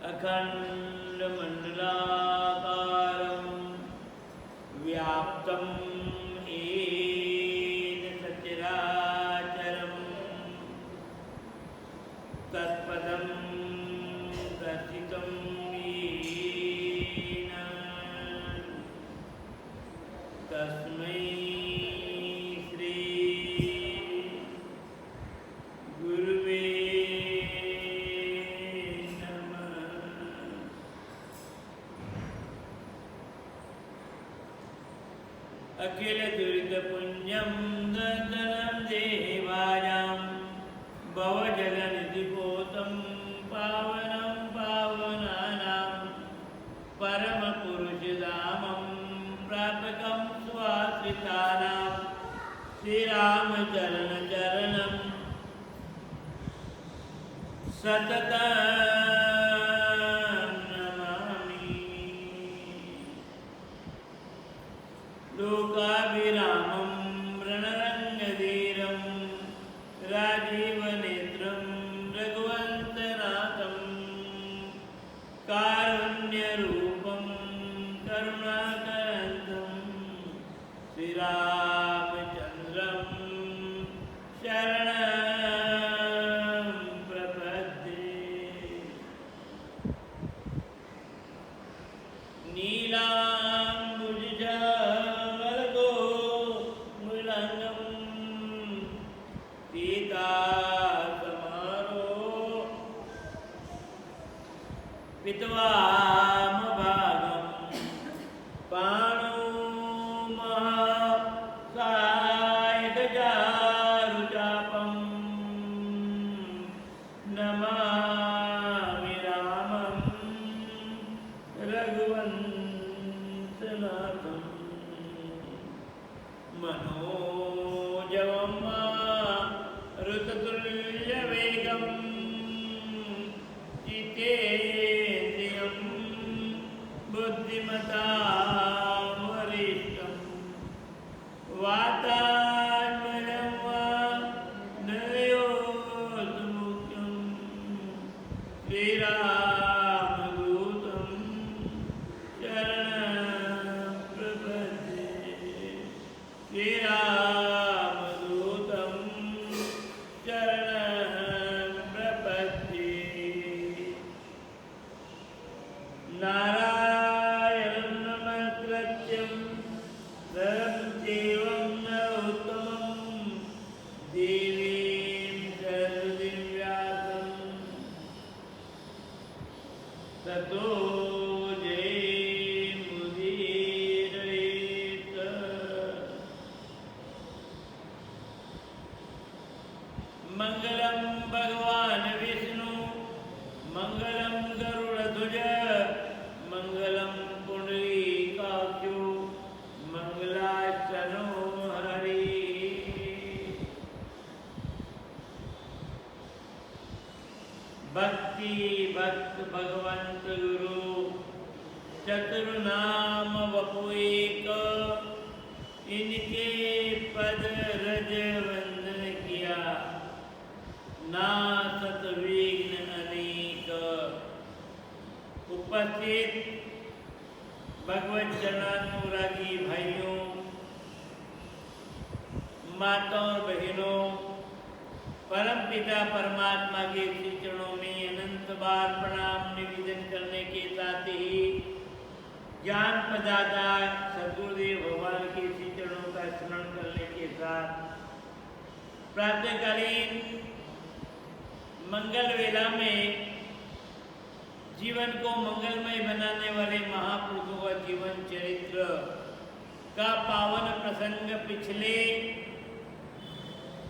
अखण्डमण्डलाकारं व्याप्तं येन सचराचरं तत्पदं दर्शितं येन तस्मै श्री गुरुवे अखिल दुरित पुण्यं दर्शनं देवायां भवजलनिधिपोतं पावनं पावनानां परमपुरुषधामं प्रापकं स्वाश्रितानां श्रीरामचरणचरणं सततं लोकाभिरामं रणरङ्गधीरं राजीवनेत्रं रघुवंशनाथं कारुण्यरूपं करुणाकरन्दं श्रीरामचन्द्रं शरणं प्रपद्ये। पित्वामभागं पाणुमहाकायगजारुचापं नमामि रामं रघुवंशनाथं मनोजवं ऋतुतुल्यवेगं चित्तेन्द्रियं बुद्धिमतां वरिष्ठं वातात्मजं नयोर्मुख्यं श्रीरामदूतं शरणं प्रपद्ये। श्रीरामदूतं शरणं प्रपद्ये। नारायणं नमस्कृत्यं नरं चैव नरोत्तमं देवीं सरस्वतीं व्यासं ततो जयमुदीरयेत्। मंगलं भगवान् विष्णु मंगलं गरुड़ध्वज मंगलं पुंडरीकाक्षो मंगलाचनो हरि। भक्ति भक्त भगवंत गुरु चतुर्नाम वपु एक, इनके पद रज वंदन किया नासत विघ्न अनेक। उपस्थित भगवत जनानुरागी भाइयों, माताओं और बहनों, परम पिता परमात्मा के श्री चरणों में अनंत बार प्रणाम निवेदन करने के साथ ही ज्ञान प्रदाता सद्गुरुदेव भगवान के श्री चरणों का स्मरण करने के साथ प्रातःकालीन मंगल वेला में जीवन को मंगलमय बनाने वाले महापुरुषों का जीवन चरित्र का पावन प्रसंग पिछले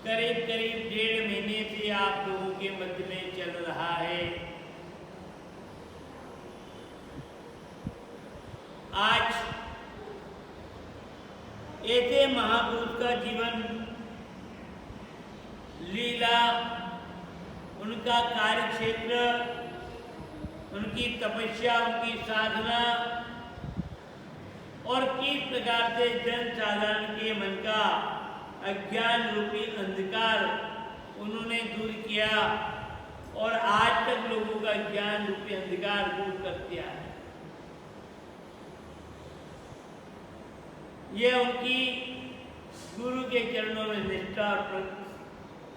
करीब 1.5 महीने से आप लोगों के मध्य में चल रहा है। आज ऐसे महापुरुष का जीवन लीला, उनका कार्य क्षेत्र, उनकी तपस्या, उनकी साधना और किस प्रकार से जन साधारण के मन का अज्ञान रूपी अंधकार उन्होंने दूर किया और आज तक लोगों का ज्ञान रूपी अंधकार दूर कर दिया है। ये उनकी गुरु के चरणों में निष्ठा और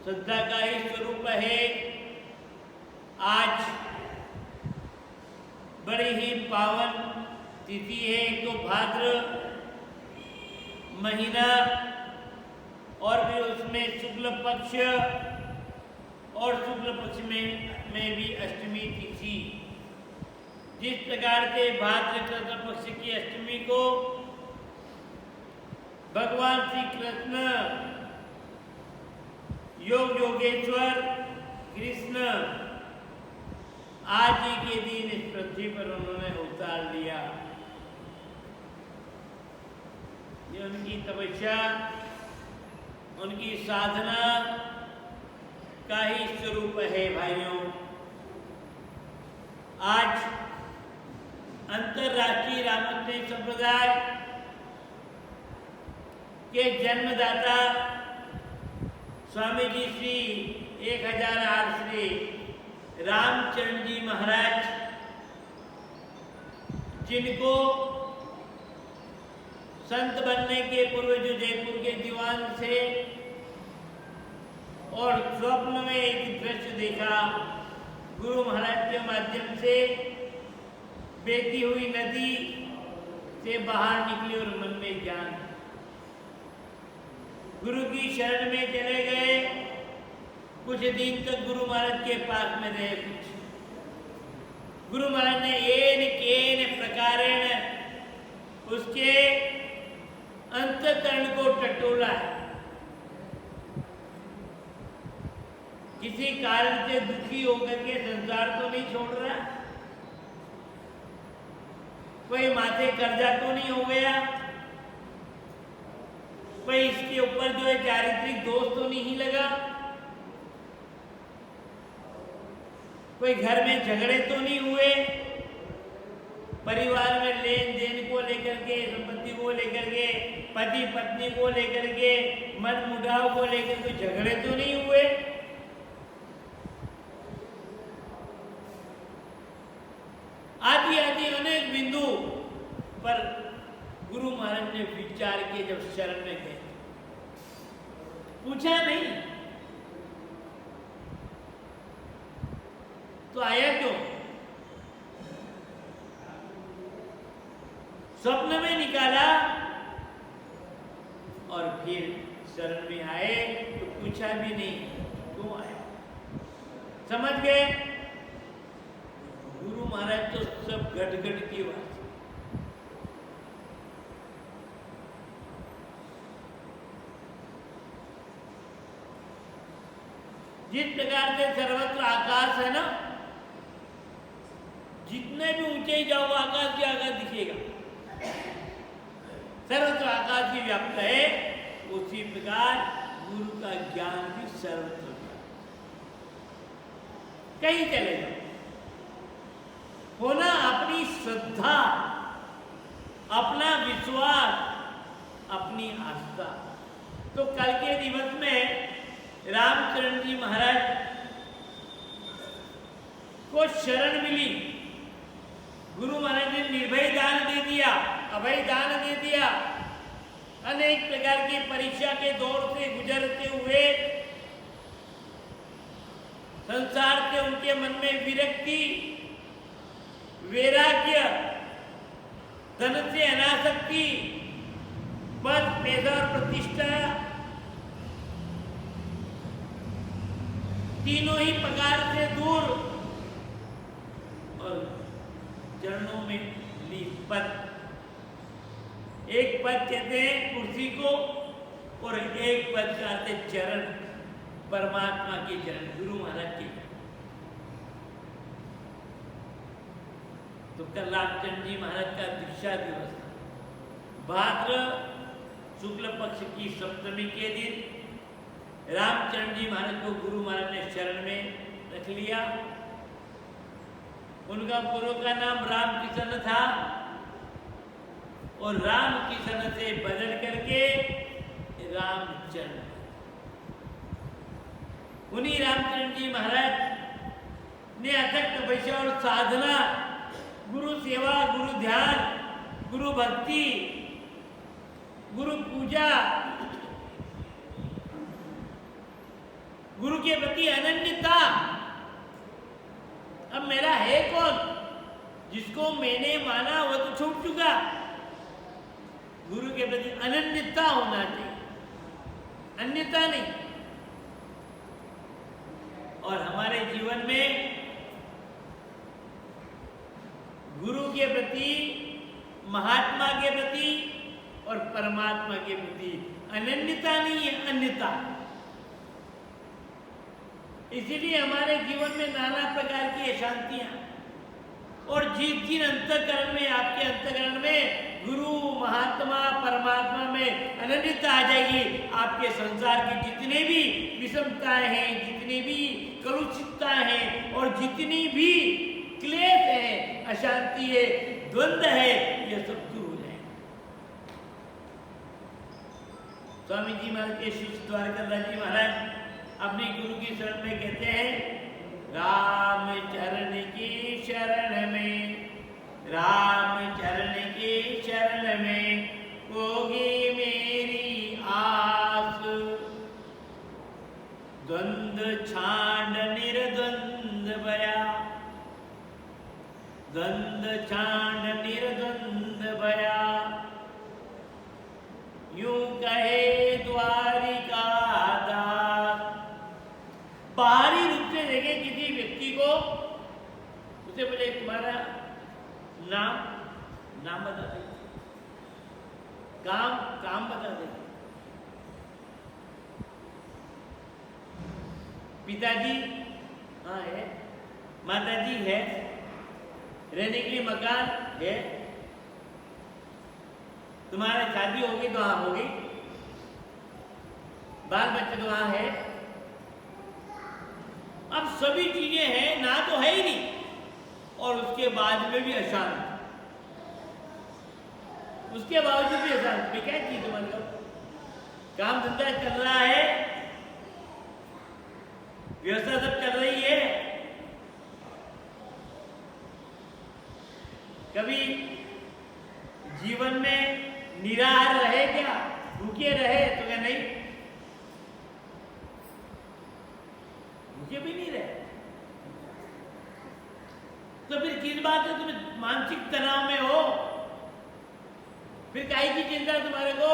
श्रद्धा का ही स्वरूप है। आज बड़ी ही पावन तिथि है। एक तो भाद्र महीना और भी उसमें शुक्ल पक्ष और शुक्ल पक्ष में भी अष्टमी तिथि। जिस प्रकार से भाद्र कृष्ण पक्ष की अष्टमी को भगवान श्री कृष्ण योग योगेश्वर कृष्ण आज ही के दिन इस पृथ्वी पर उन्होंने अवतार लिया। ये उनकी तपस्या, उनकी साधना का ही स्वरूप है। भाइयों, आज अंतरराष्ट्रीय रामकृष्ण संप्रदाय के जन्मदाता स्वामी जी श्री 1008 श्री रामचरण जी महाराज, जिनको संत बनने के पूर्व जो जयपुर के दीवान से और स्वप्न में एक दृश्य देखा, गुरु महाराज के माध्यम से बहती हुई नदी से बाहर निकले और मन में ज्ञान, गुरु की शरण में चले गए। कुछ दिन तक गुरु महाराज के पास में रहे। गुरु महाराज ने एन केन प्रकारेण उसके अंतःकरण को टटोला है। किसी कारण से दुखी होकर के संसार तो नहीं छोड़ रहा, कोई माथे कर्जा तो नहीं हो गया, कोई इसके ऊपर जो है चारित्रिक दोष तो नहीं लगा, कोई घर में झगड़े तो नहीं हुए, परिवार में लेन देन को लेकर के, संपत्ति को लेकर के, पति पत्नी को लेकर के, मन मुटाव को लेकर के झगड़े तो नहीं हुए। आदि आदि अनेक बिंदु पर गुरु महाराज ने विचार किए। जब शरण में गए, पूछा नहीं तो आया क्यों? स्वप्न में निकाला और फिर शरण में आए तो पूछा भी नहीं क्यों आए। समझ गए गुरु महाराज तो सब घट-घट की बात। जिस प्रकार से सर्वत्र आकाश है ना, जितने भी ऊंचे जाओ आकाश के आकाश दिखेगा, सर्वत्र आकाश ही व्याप्त है। उसी प्रकार गुरु का ज्ञान भी सर्वत्र कहीं चले जाओ। होना अपनी श्रद्धा, अपना विश्वास, अपनी आस्था। तो कल के दिवस में रामचरण जी महाराज को शरण मिली। गुरु महाराज ने निर्भय दान दे दिया, अभय दान दे दिया। अनेक प्रकार की परीक्षा के दौर से गुजरते हुए संसार से उनके मन में विरक्ति, वैराग्य, धन से अनासक्ति, पद पैसा और प्रतिष्ठा, तीनों ही प्रकार से दूर, और चरणों में ली पद। एक पद कहते हैं कुर्सी को और एक पद कहते चरण, परमात्मा के चरण, गुरु महाराज के। तो कल रामचंद्र जी महाराज का दीक्षा दिवस था। भाद्र शुक्ल पक्ष की सप्तमी के दिन रामचंद्र जी महाराज को गुरु महाराज ने शरण में रख लिया। उनका पूर्व का नाम रामकिशन था और रामकिशन से बदल करके रामचंद्र। उन्हीं रामचंद्र जी महाराज ने अथक तपस्या और साधना, गुरु सेवा, गुरु ध्यान, गुरु भक्ति, गुरु पूजा, गुरु के प्रति अनन्यता। अब मेरा है कौन? जिसको मैंने माना वो तो छूट चुका। गुरु के प्रति अनन्यता होना चाहिए, अन्यता नहीं। और हमारे जीवन में गुरु के प्रति, महात्मा के प्रति और परमात्मा के प्रति अनन्यता नहीं है, अन्यता। इसीलिए हमारे जीवन में नाना प्रकार की अशांतियां, और जिस दिन अंतःकरण में, आपके अंतःकरण में गुरु, महात्मा, परमात्मा में अनन्यता आ जाएगी, आपके संसार की जितने भी विषमताएं हैं, जितनी भी कलुषितताएं हैं और जितनी भी क्लेश है, अशांति है, द्वंद्व है, ये सब दूर हो जाएंगे। स्वामी जी महाराज के शिष्य द्वारकादास जी महाराज अपने गुरु की शरण में कहते हैं, राम चरण की शरण में, राम चरण की शरण में होगी मेरी आस। द्वंद्व छांड निर्द्वंद भया, द्वंद्व छांड निर्द्वंद भया, यूं कहे द्वारिका दास। बाहरी रूप से देखे किसी व्यक्ति को, उसे बोले तुम्हारा नाम बता दे, काम बता दे। पिताजी हाँ है, माताजी है, रहने के लिए मकान है, तुम्हारा शादी होगी तो हाँ होगी, बाल बच्चे तो हाँ है। अब सभी चीजें हैं, ना तो है ही नहीं, और उसके बाद में भी अशांत, उसके बावजूद भी अशांत। मैं क्या चीज तुम्हारे को, काम धंधा चल रहा है, व्यवस्था सब चल रही है, कभी जीवन में निराहार रहे क्या, भूखे रहे? तो क्या नहीं, भूखे भी नहीं रहे। तो फिर किस बात से तुम मानसिक तनाव में हो? फिर काहे की चिंता तुम्हारे को?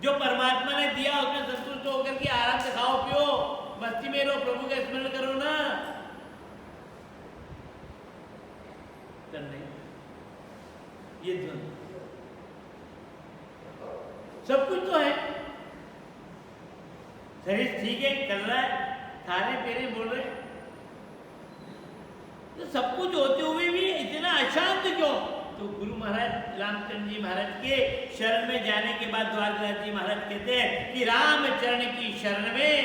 जो परमात्मा ने दिया उसमें संतुष्ट होकर के आराम से खाओ पियो, मस्ती में रहो, प्रभु का स्मरण करो ना। नहीं, ये द्वंद्व सब कुछ तो है, शरीर ठीक है, कर रहा है, खा रहे पी रहे बोल रहे, तो सब कुछ होते हुए भी इतना अशांत क्यों? तो गुरु महाराज रामचंद्र जी महाराज के शरण में जाने के बाद द्वारकादास जी महाराज कहते हैं कि रामचरण की शरण में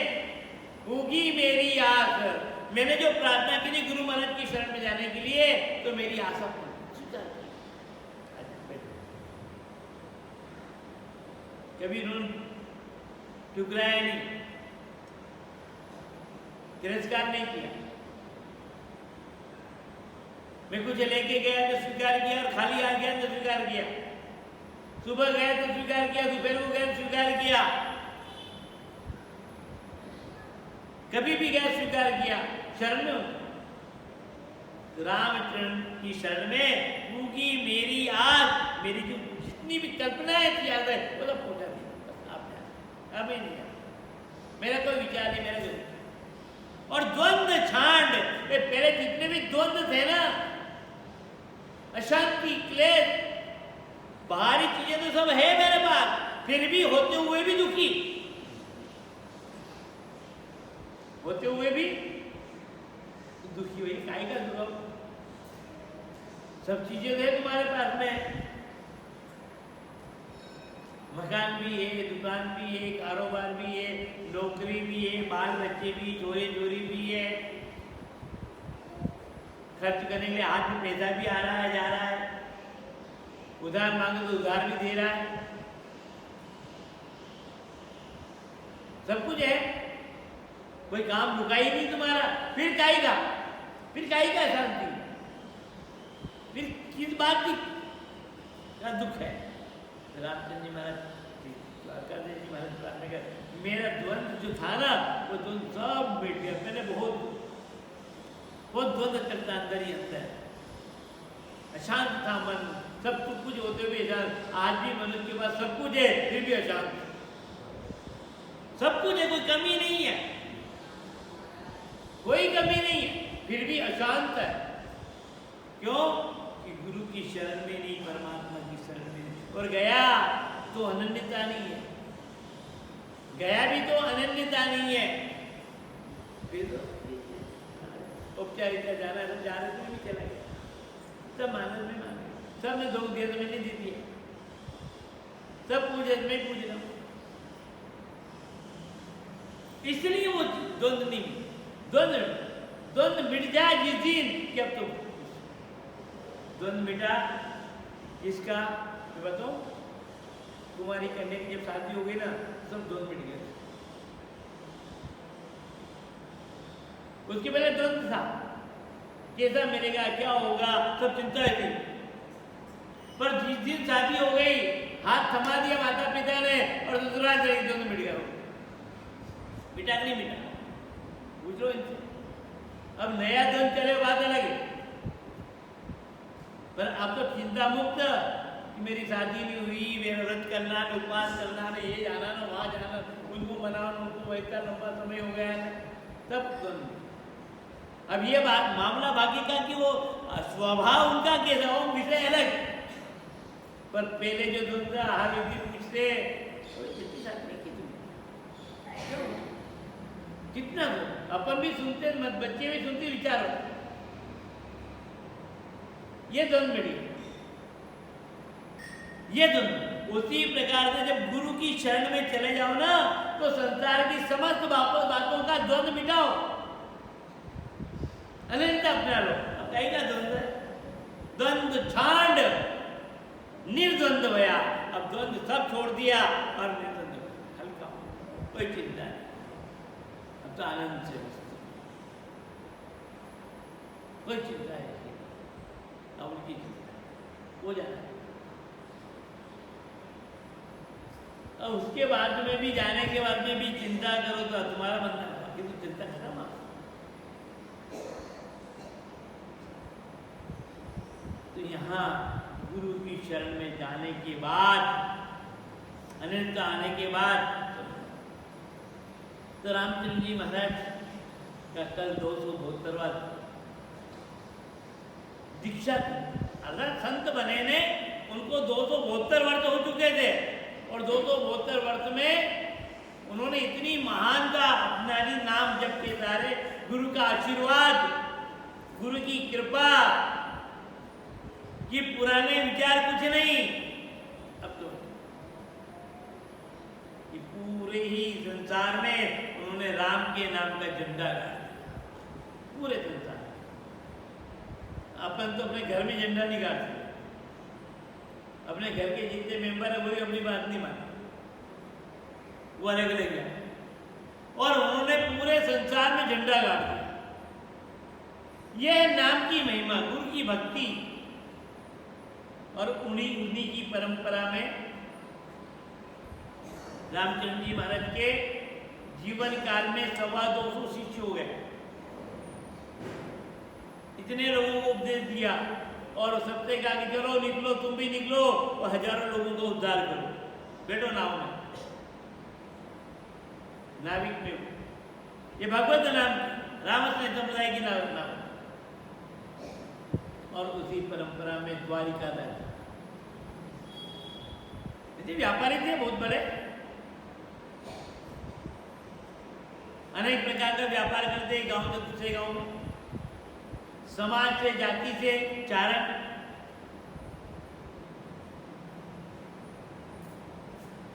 होगी मेरी आस। मैंने जो प्रार्थना की थी गुरु महाराज की शरण में जाने के लिए, तो मेरी आशा कभी उन्होंने ठुकराया नहीं, तिरस्कार नहीं किया। मैं कुछ लेके गया तो स्वीकार किया, और खाली आ गया तो स्वीकार किया, सुबह गया तो स्वीकार किया, दोपहर को गया तो स्वीकार किया, कभी भी गया स्वीकार किया। शरण में रामचरण की शरण में होगी मेरी आस। मेरी जो जितनी भी कल्पनाएं थी याद है वो सब पहुंचा दी, बस आप जाए, अभी नहीं है, मेरा कोई विचार नहीं, मेरा कोई। और द्वंद्व छांड, पहले जितने भी द्वंद्व थे ना, अशांति, क्लेश, बाहरी चीजें तो सब है मेरे पास, फिर भी होते हुए भी दुखी, होते हुए भी दुखी हुई, काहे का दुख? सब चीजें है तुम्हारे पास में, मकान भी है, दुकान भी है, कारोबार भी है, नौकरी भी है, बाल बच्चे भी, चोरी चोरी भी है, खर्च करने के लिए हाथ में पैसा भी आ रहा है, जा रहा है, उधार मांगे तो उधार भी दे रहा है, सब कुछ है, कोई काम रुका ही नहीं तुम्हारा। फिर काई का शांति, फिर किस बात की का दुख है। रामचंद्र जी महाराज द्वारकाधीश जी महाराज प्रार्थना कर, मेरा द्वंद्व जो था ना वो द्वंद्व सब मिट गया। मैंने बहुत द्वंद्व करता अंदर ही अंदर, अशांत था मन, सब कुछ होते हुए अशांत। आज भी मनुष्य के पास सब कुछ है फिर भी अशांत, सब कुछ है, कोई कमी नहीं है, कोई कमी नहीं है, फिर भी अशांत है। क्यों? कि गुरु की शरण में नहीं, परमात्मा की शरण में नहीं। और गया तो अनन्यता नहीं है, गया भी तो अनन्यता नहीं है। फिर औपचारिकता जाना है, सब जा रहे थे, भी चला गया, सब मानस में मान गए, सब ने दो दिया तो मैंने दे दिया, सब पूजे मैं पूज रहा हूं। इसलिए वो द्वंद्व नहीं, द्वंद्व मिट जाए जिस दिन कि अब तो द्वंद्व मिटा। इसका मैं बताऊं, कुमारी कन्या की जब शादी हो गई ना, सब द्वंद्व मिट गए। उसके पहले द्वंद्व था, कैसा मिलेगा, क्या होगा, सब चिंता थी। पर जिस दिन शादी हो गई, हाथ थमा दिया माता पिता ने और दूसरा द्वंद्व मिट गया। मिटा कि नहीं मिटा? पूछो इनसे। अब नया द्वंद्व चले, बात अलग है, पर अब तो चिंता मुक्त कि मेरी शादी नहीं हुई, मेरा व्रत करना, उपवास करना, ये जाना ना वहाँ जाना, उनको मनाना, उनको इतना लंबा समय हो गया है, तब द्वंद्व। अब ये बात मामला बाकी का कि वो स्वभाव उनका कैसा हो, विषय अलग, पर पहले जो द्वंद्व हर व्यक्ति पूछते कितना दो, अपन भी सुनते, बच्चे भी सुनते, विचारो ये द्वंद्व मिली, ये द्वंद्व। उसी प्रकार से जब गुरु की शरण में चले जाओ ना, तो संसार की समस्त बातों का द्वंद्व मिटाओ, अनंत अपना लो। अब कहीं का द्वंद्व है, द्वंद्व छांड निर्द्वंद्व भया। अब द्वंद्व सब छोड़ दिया और निर्द्वंद्व, हल्का, कोई चिंता नहीं, अब तो आनंद से कोई चिंता है, अब उनकी चिंता हो जाना है। और उसके बाद में भी, जाने के बाद में भी चिंता करो तो तुम्हारा बनना है, किंतु चिंता खत्म। तो यहाँ गुरु की शरण में जाने के बाद, अनंत आने के बाद, तो रामचंद्र जी महाराज का कल 272वां दीक्षा। अगर संत बने ने, उनको 272 वर्ष हो चुके थे, और 272 वर्ष में उन्होंने इतनी महानता अपना नाम जपते जा रहे, गुरु का आशीर्वाद, गुरु की कृपा, कि पुराने विचार कुछ नहीं। अब तो कि पूरे ही संसार में उन्होंने राम के नाम का झंडा गाड़ा, पूरे संसार। अपन तो अपने घर में झंडा नहीं गाड़ सकते, अपने घर के जितने मेंबर है वही अपनी बात नहीं मानते, वो अलग अलग है, और उन्होंने पूरे संसार में झंडा गाड़ दिया। यह नाम की महिमा, गुरु की भक्ति, और उन्हीं की परंपरा में रामचंद्र जी महाराज के जीवन काल में 225 शिष्य हो गए। इतने लोगों को उपदेश दिया और सबसे कहा कि चलो निकलो, तुम भी निकलो और हजारों लोगों को उद्धार करो, बैठो नाव में, नाविक में। ये भगवत नाम रामकृष्ण संप्रदाय की नाम, और उसी परंपरा में द्वारिका दास व्यापारी थे, बहुत बड़े, अनेक प्रकार का व्यापार करते, गांव से दूसरे गांव में, समाज से, जाति से चारण,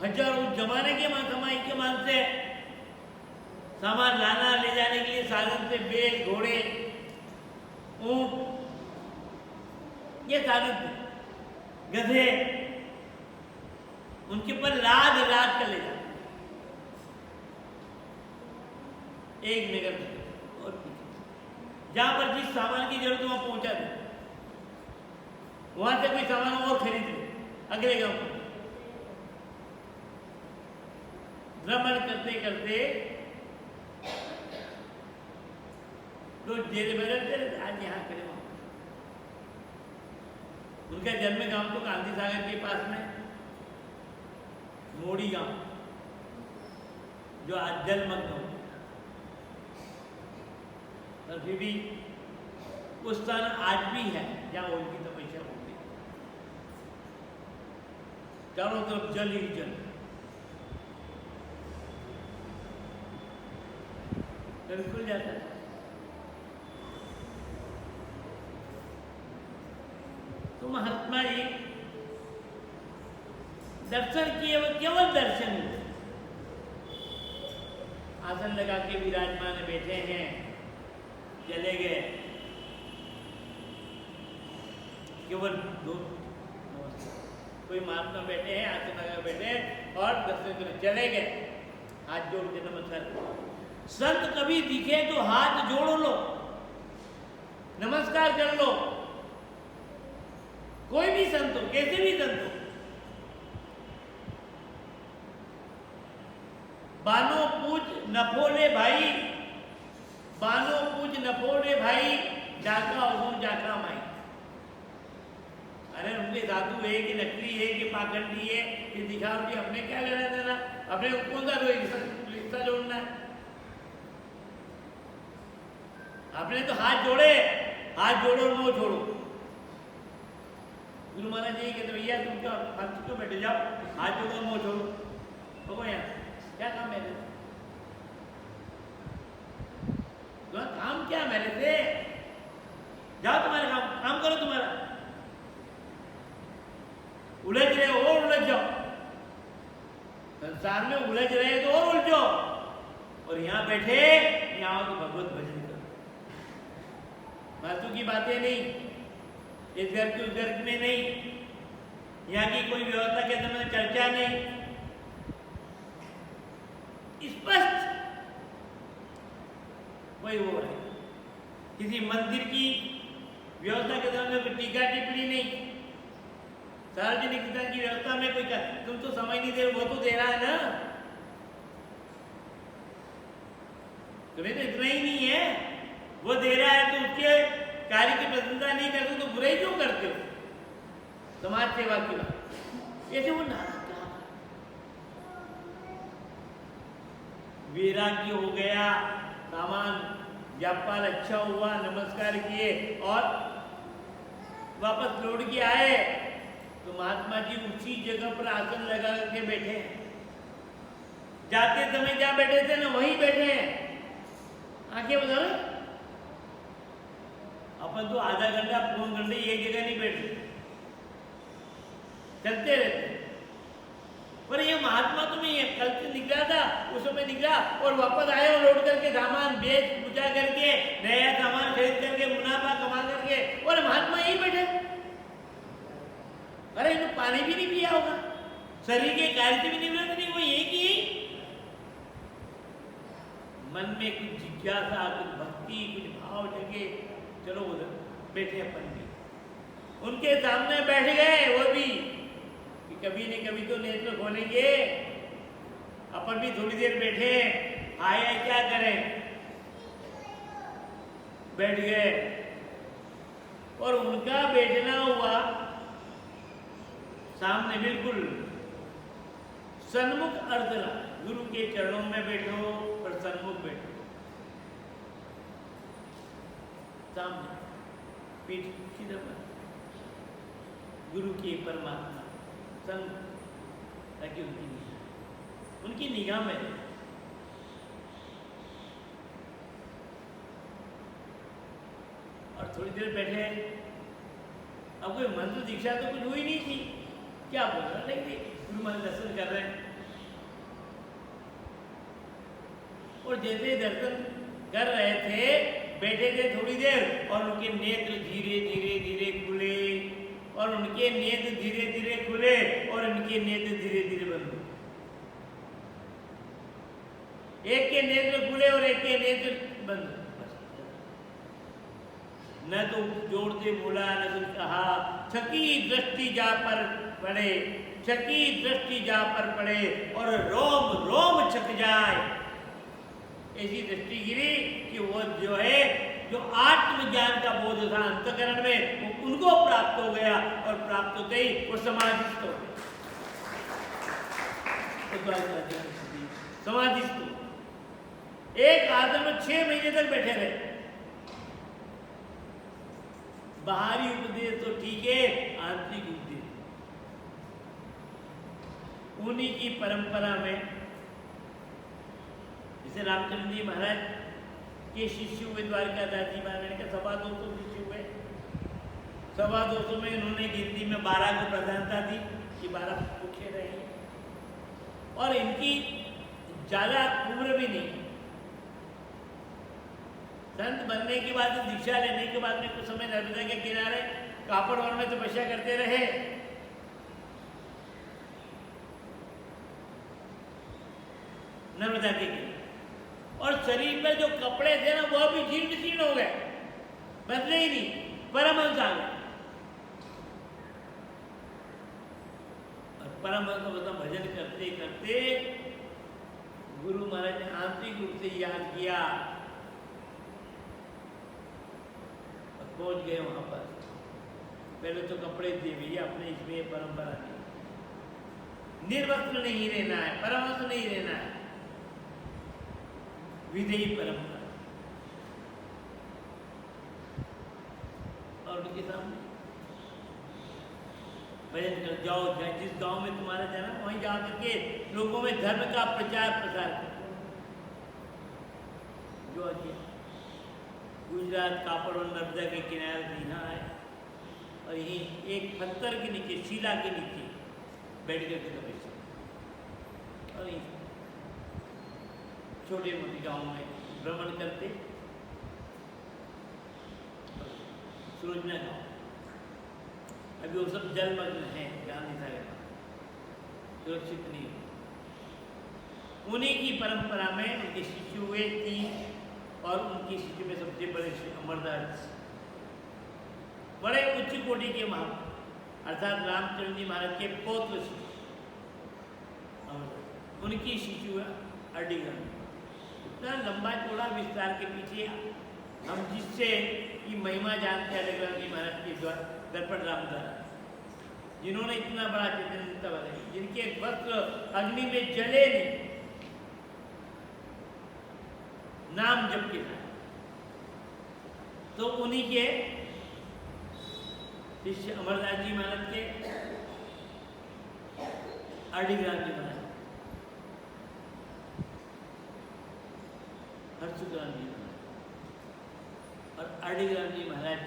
हजारों जमाने के कमाई के मान से सामान लाना ले जाने के लिए साधन से बैल, घोड़े, ऊंट, ये साधन थे, गधे, उनके पर लाद कर ले जाते, एक नगर और जहां पर जिस सामान की जरूरत वहां पहुंचा दे, वहां से कोई सामान और खरीद ले अगले गांव पर। भ्रमण करते करते तो डेरे बदलते रहते, आज यहाँ खड़े वहां। उनका जन्म गांव तो गांधी सागर के पास में मोड़ी गांव, जो आज जलमग्न हो, और फिर भी उस स्थान आज भी है जहां उनकी तपस्या होती है। चारों तरफ जल ही जल, कभी खुल जाता है। तो महात्मा जी दर्शन किए, वो केवल दर्शन हुए। आसन लगा के विराजमान बैठे हैं, चले गए, केवल दो कोई महात्मा बैठे हैं, आसन लगा बैठे हैं और दर्शन करने चले गए, हाथ जोड़ के नमस्कार। संत कभी दिखे तो हाथ जोड़ लो, नमस्कार कर लो। कोई भी संत हो, कैसे भी संत हो, बानो पूज नफोले भाई, बानो पूज नफोले भाई, जाका हो जाका माई। अरे उनके धातु है कि नकली है कि पाखंडी है कि दिखावटी, अपने क्या लेना देना, अपने को कौन सा रिश्ता जोड़ना है। आपने तो हाथ जोड़े, हाथ जोड़ो नो छोड़ो। गुरु महाराज जी कहते भैया तुम क्या फालतू क्यों बैठे, जाओ हाथ जोड़ो नो छोड़ो। तो यहाँ क्या काम है, तो काम क्या मेरे से, जाओ तुम्हारे काम करो तुम्हारा। उलझ रहे हो और उलझ जाओ, संसार में उलझ रहे तो और उलझो, और यहाँ बैठे यहाँ तो भगवत भजन करो। फालतू की बातें नहीं, इस घर की उस घर में नहीं, यहाँ की कोई व्यवस्था के अंदर चर्चा नहीं, स्पष्ट वही हो रहा है। किसी मंदिर की व्यवस्था के अंदर कोई टीका टिप्पणी नहीं, सार्वजनिक वितरण की व्यवस्था में कोई तुम तो समझ नहीं दे रहे, वो तो दे रहा है ना, तुम्हें तो इतना ही नहीं है, वो दे रहा है तो उसके कार्य की प्रशंसा नहीं करते तो बुराई क्यों करते हो। समाज सेवा की बात ऐसे वो नाराज वैराग्य हो गया, सामान व्यापार अच्छा हुआ, नमस्कार किए और वापस लौट के आए तो महात्मा जी उसी जगह पर आसन लगा करके बैठे हैं। जाते समय जहां बैठे थे ना वहीं बैठे हैं। आंखें बता रहे, अपन तो आधा घंटा पौन घंटे एक जगह नहीं बैठे, चलते रहते। पर ये महात्मा तुम्हें ये कल से निकला था, उस समय निकला और वापस आए और लौट करके सामान बेच पूजा करके नया सामान खरीद करके मुनाफा कमा करके, और महात्मा यही बैठे। अरे इन्होंने पानी भी नहीं पिया होगा, शरीर के कार्य से भी निवृत्त नहीं, वो एक ही मन में कुछ जिज्ञासा, कुछ भक्ति, कुछ भाव जगे, चलो उधर बैठे अपन भी। उनके सामने बैठ गए, वो भी कि कभी नहीं कभी तो नेत्र खोलेंगे, अपन भी थोड़ी देर बैठे, आए क्या करें, बैठ गए। और उनका बैठना हुआ सामने बिल्कुल सन्मुख अर्धना, गुरु के चरणों में बैठो और सन्मुख बैठो, सामने पीठ सीधा पर गुरु के परमात्मा संग, ताकि उनकी निगाह में और थोड़ी देर बैठे। अब कोई मंत्र दीक्षा तो कुछ हुई नहीं थी, क्या बोल रहा नहीं, गुरु महाराज दर्शन कर रहे हैं और जैसे दर्शन कर रहे थे बैठे थे थोड़ी देर और उनके नेत्र धीरे धीरे धीरे खुले और उनके नेत्र धीरे धीरे खुले और उनके नेत्र धीरे धीरे बंद हुए। एक के नेत्र खुले और एक के नेत्र बंद। न तो जोर से बोला न कुछ कहा। छकी दृष्टि जा पर पड़े, छकी दृष्टि जा पर पड़े और रोम रोम छक जाए। ऐसी दृष्टि गिरी कि वो जो है, जो आत्मज्ञान का बोध था अंतकरण में, वो उनको प्राप्त हो गया और प्राप्त होते ही वो समाधिस्थ हो गए। समाधिस्थ हो, एक आश्रम में 6 महीने तक बैठे रहे। बाहरी उपदेश तो ठीक है, आंतरिक उपदेश उन्हीं की परंपरा में, जैसे रामचंद्र जी महाराज के शिष्य हुए द्वारकादास जी महाराज का 250 शिष्य हुए। 250 में इन्होंने गिनती में 12 को प्रधानता दी कि 12 भूखे रहे, और इनकी ज्यादा उम्र भी नहीं। संत बनने के बाद, दीक्षा लेने के बाद में कुछ समय नर्मदा के किनारे कापड़ वन में तपस्या करते रहे। नर्मदा के किनारे, और शरीर में जो कपड़े थे ना, वो भी जीर्ण शीर्ण हो गए, बदले ही नहीं, परमहंस आ गए। और परमहंस को मतलब भजन करते करते गुरु महाराज ने आंतरिक रूप से याद किया, पहुंच गए वहां पर। पहले तो कपड़े थे भैया, अपने इसमें परंपरा थी, निर्वस्त्र नहीं रहना है, परमहंस नहीं रहना है, विधेयी परंपरा। और उनके सामने भजन कर जाओ, जिस गांव में तुम्हारा जन्म, वहीं जा करके लोगों में धर्म का प्रचार प्रसार करो। जो अभी गुजरात कापड़ और नर्मदा के किनारे से यहाँ आए और यहीं एक पत्थर के नीचे, शिला के नीचे बैठ करके तपस्या, और यहीं छोटे मोटे गांव में भ्रमण करते। सूरजना गांव अभी वो सब जलमग्न है, गांधी सागर सुरक्षित नहीं हो। उन्हीं की परंपरा में उनके शिष्य हुए 3, और उनकी शिष्य में सबसे बड़े अमरदास, बड़े उच्च कोटि के महापुरुष, अर्थात रामचंद्र जी महाराज के पौत्र शिष्य अमरदास। उनकी शिष्य हुआ अडिगन। इतना लंबा चौड़ा विस्तार के पीछे हम जिससे की महिमा जानते हैं, अडिगन जी महाराज के द्वारा दर्पण रामदास, जिन्होंने इतना बड़ा चैतन्यता बनाई, जिनके वस्त्र अग्नि में जले नहीं, नाम जप के था। तो उन्हीं के शिष्य अमरदास जी महाराज के आर्डिग्राम जी महाराज, हर्षुग्राम जी महाराज, और आर्डिग्राम जी महाराज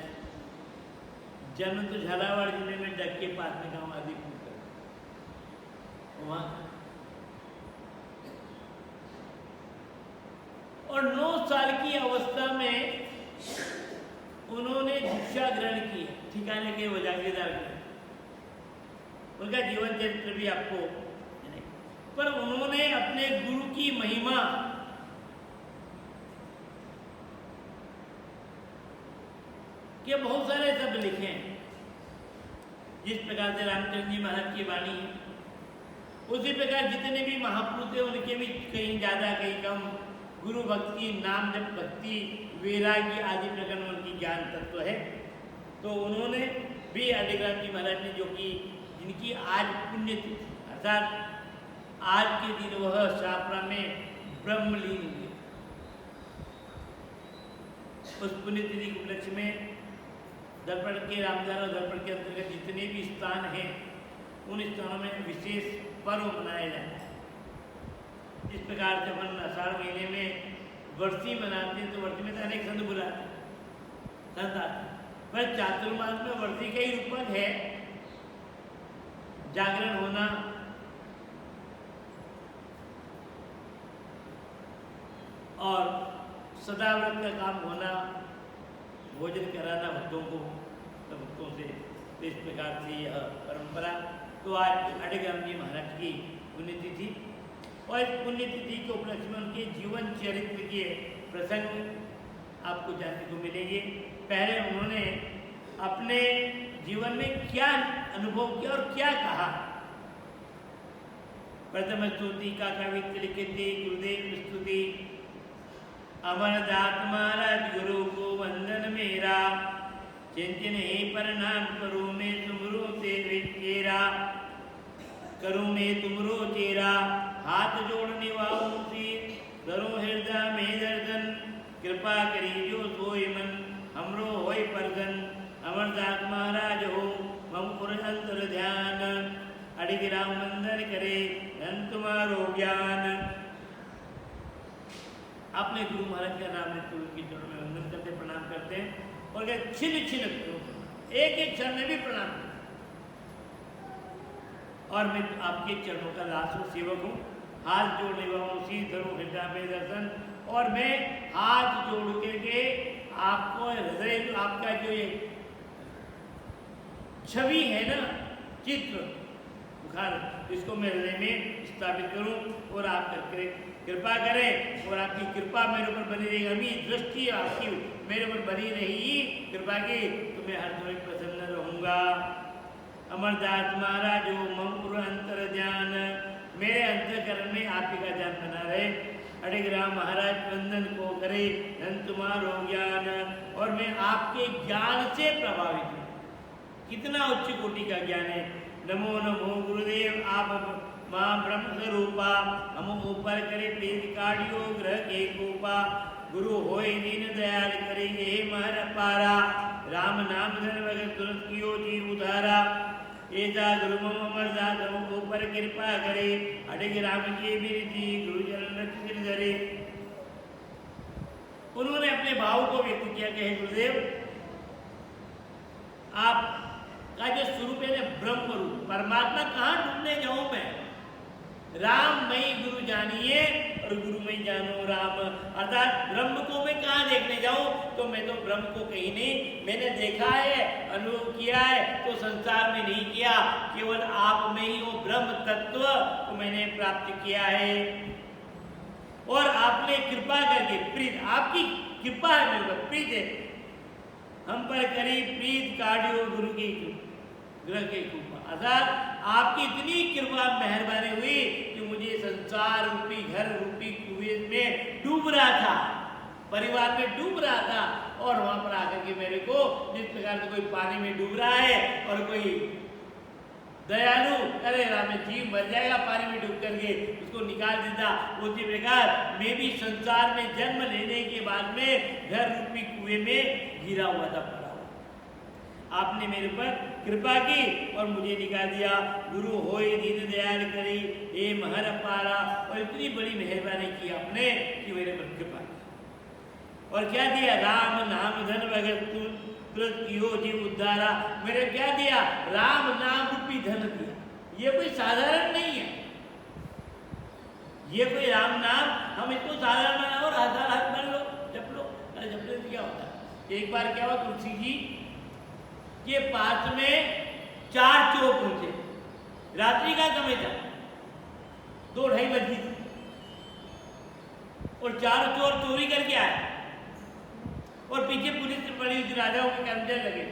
जन्म तो झालावाड़ जिले में डग के पास में गांव आदिपुर का, वहां और 9 साल की अवस्था में उन्होंने दीक्षा ग्रहण की, ठिकाने के वो जागीरदार के। उनका जीवन चरित्र भी आपको, पर उन्होंने अपने गुरु की महिमा के बहुत सारे शब्द लिखे हैं। जिस प्रकार से रामचंद्र जी महाराज की वाणी है, उसी प्रकार जितने भी महापुरुष थे उनके भी कहीं ज्यादा कहीं कम गुरु भक्ति, नाम जप भक्ति, वैराग्य आदि प्रकार में उनकी ज्ञान तत्व है। तो उन्होंने भी अडिग्राम जी महाराज ने, जो कि जिनकी आज पुण्यतिथि, अर्थात आज के दिन वह शापरा में ब्रह्मलीन हुए, उस पुण्यतिथि के उपलक्ष्य में दर्पण के रामदान और दर्पण के अंतर्गत जितने भी स्थान हैं, उन स्थानों में विशेष पर्व मनाया जाता है। इस प्रकार से अपन आषाढ़ महीने में वर्षी मनाते हैं, तो वर्षी में तो अनेक संत बुलाते हैं, संत आते, पर चातुर्मास में वर्षी का ही रूपक है, जागरण होना, और सदाव्रत का काम होना, भोजन कराना भक्तों को, तो भक्तों से। तो इस प्रकार से यह परंपरा। तो आज अडिग्राम जी महाराज की पुण्यतिथि, और इस पुण्यतिथि के उपलक्ष्य में उनके जीवन चरित्र के प्रसंग आपको जानने को मिलेगी। पहले उन्होंने अपने जीवन में क्या अनुभव किया और क्या कहा। प्रथम स्तुति का कवित्व लिखित गुरुदेव स्तुति। अमरदास महाराज गुरु को वंदन मेरा, चिंतन ही प्रणाम करूँ मैं तुमरो तेरा, करूँ मैं तुमरो तेरा, हाथ जोड़ने वालों से करो हृदय में दर्शन, कृपा करी जो सोई मन हमरो होय परगन। अमरदास महाराज हो मम अंतर ध्यान, अड़िग राम वंदन करे धन तुम्हारो ज्ञान। अपने गुरु महाराज का नाम लेते हुए उनके चरणों में वंदन करते, प्रणाम करते हैं और क्या छिन छिन एक एक क्षण में भी प्रणाम करते। और मैं आपके चरणों का दास हूँ, सेवक हूँ, हाथ जोड़ने वालों सी धरो हृदय में दर्शन। और मैं हाथ जोड़ के आपको हृदय, आपका जो ये छवि है ना, चित्र बुखार, इसको मैं हृदय में स्थापित करूं और आप करके कृपा करें और आपकी कृपा मेरे ऊपर बनी रहेगी। अभी दृष्टि आपकी मेरे ऊपर बनी रहेगी कृपा की, तो मैं हर समय प्रसन्न रहूंगा। अमरदास महाराज हो मम अंतर ध्यान, मेरे अंतःकरण में आप ही का ध्यान बना रहे। अड़िग राम महाराज वंदन को करे धन तुम्हारो ज्ञान। और मैं आपके ज्ञान से प्रभावित हूँ। कितना उच्च कोटि का ज्ञान है। नमो नमो गुरुदेव आप माँ ब्रह्म स्वरूपा, हम ऊपर करे प्रीत काढ़ियो ग्रह के कोपा। गुरु होय दीन दयाल करे हे महर पारा, राम नाम धन भगत तुरंत कियो जी उधारा। एजा गुरु मम अमरदास हम ऊपर कृपा करे, अड़िग राम की बिरती गुरु चरण रख धरे। उन्होंने अपने भाव को व्यक्त किया कि हे गुरुदेव, आप का जो स्वरूप है ना ब्रह्म रूप, परमात्मा कहाँ ढूंढने जाऊं मैं? राम मई गुरु जानिए और गुरु मई जानो राम। अर्थात ब्रह्म को मैं कहाँ देखने जाऊं? तो मैं तो ब्रह्म को कहीं नहीं, मैंने देखा है, अनुभव किया है, तो संसार में नहीं किया, केवल आप में ही वो ब्रह्म तत्व को मैंने प्राप्त किया है। और आपने कृपा करके प्रीत, आपकी कृपा है मेरे पर, प्रीत है हम पर करी प्रीत काढ़ियो गुरु की ग्रह के कृपा। अर्थात आपकी इतनी कृपा मेहरबानी हुई कि मुझे संसार रूपी घर रूपी कुएं में डूब रहा था, परिवार में डूब रहा था, और वहां पर आकर के मेरे को जिस प्रकार से कोई पानी में डूब रहा है और कोई दयालु अरे राम जीव मर जाएगा पानी में डूब करके, उसको निकाल देता, उसी प्रकार मैं भी संसार में जन्म लेने के बाद में घर रूपी कुएं में गिरा हुआ था, पड़ा हुआ। आपने मेरे पर कृपा की और मुझे निकाल दिया। गुरु होय दीन दयाल करी ए महर पारा। और इतनी बड़ी मेहरबानी की आपने कि मेरे पर कृपा की। और क्या दिया? राम नाम धन भगत तुरंत कियो जीव उद्धारा। मेरे क्या दिया? राम नाम रूपी धन दिया। ये कोई साधारण नहीं है, ये कोई राम नाम हम इसको साधारण माना और हजार हाथ मान लो जप लो। अरे जपने से क्या होता है? एक बार क्या हुआ, तुलसी जी के पास में 4 चोर पहुंचे, रात्रि का समय था, 2-2:30 बजे थी, और 4 चोर चोरी करके आए और पीछे पुलिस पड़ी हुई, राजाओं के कर्मचारी लगे,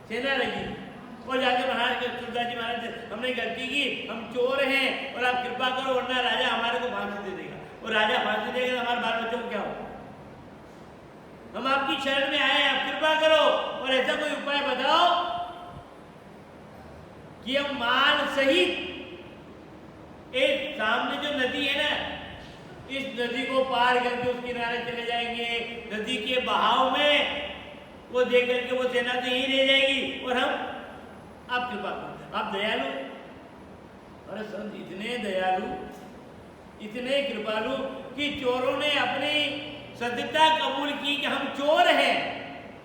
सेना लगी, और जाके महाराज के तुलसीदास जी महाराज से हमने गलती की, हम चोर हैं और आप कृपा करो वरना राजा हमारे को फांसी दे देगा, और राजा फांसी देगा तो हमारे बाल बच्चों को क्या होगा? हम आपकी शरण में आए, आप कृपा करो और ऐसा कोई उपाय बताओ कि हम माल सहित एक सामने जो नदी है ना, इस नदी को पार करके उस किनारे चले जाएंगे, नदी के बहाव में वो देख करके वो सेना तो यहीं रह जाएगी और हम आप कृपा करो, आप दयालु। अरे संत इतने दयालु, इतने कृपालु कि चोरों ने अपनी सत्यता कबूल की कि हम चोर हैं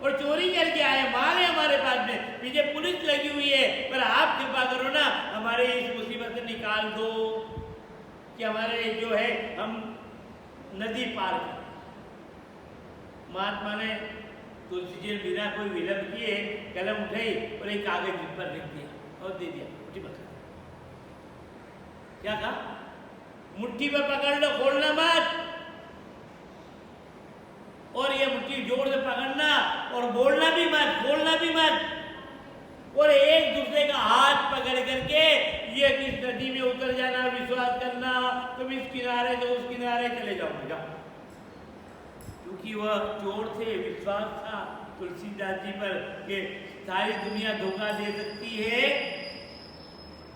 और चोरी करके आए, माल है हमारे पास में, पीछे पुलिस लगी हुई है, पर आप कृपा करो ना, हमारे इस मुसीबत से निकाल दो कि हमारे जो है हम नदी पार कर। महात्मा ने तुलसी जी बिना कोई विलंब किए कलम उठाई और एक कागज पर लिख दिया और दे दिया, मुट्ठी पकड़। क्या कहा? मुट्ठी पर पकड़ लो, खोलना मत। और ये मुट्ठी जोर से पकड़ना और बोलना भी मत, बोलना भी मत, और एक दूसरे का हाथ पकड़ करके ये किस नदी में उतर जाना, विश्वास करना, तुम इस किनारे से उस किनारे चले जाओ। क्योंकि वह चोर थे, विश्वास था तुलसीदास जी पर कि सारी दुनिया धोखा दे सकती है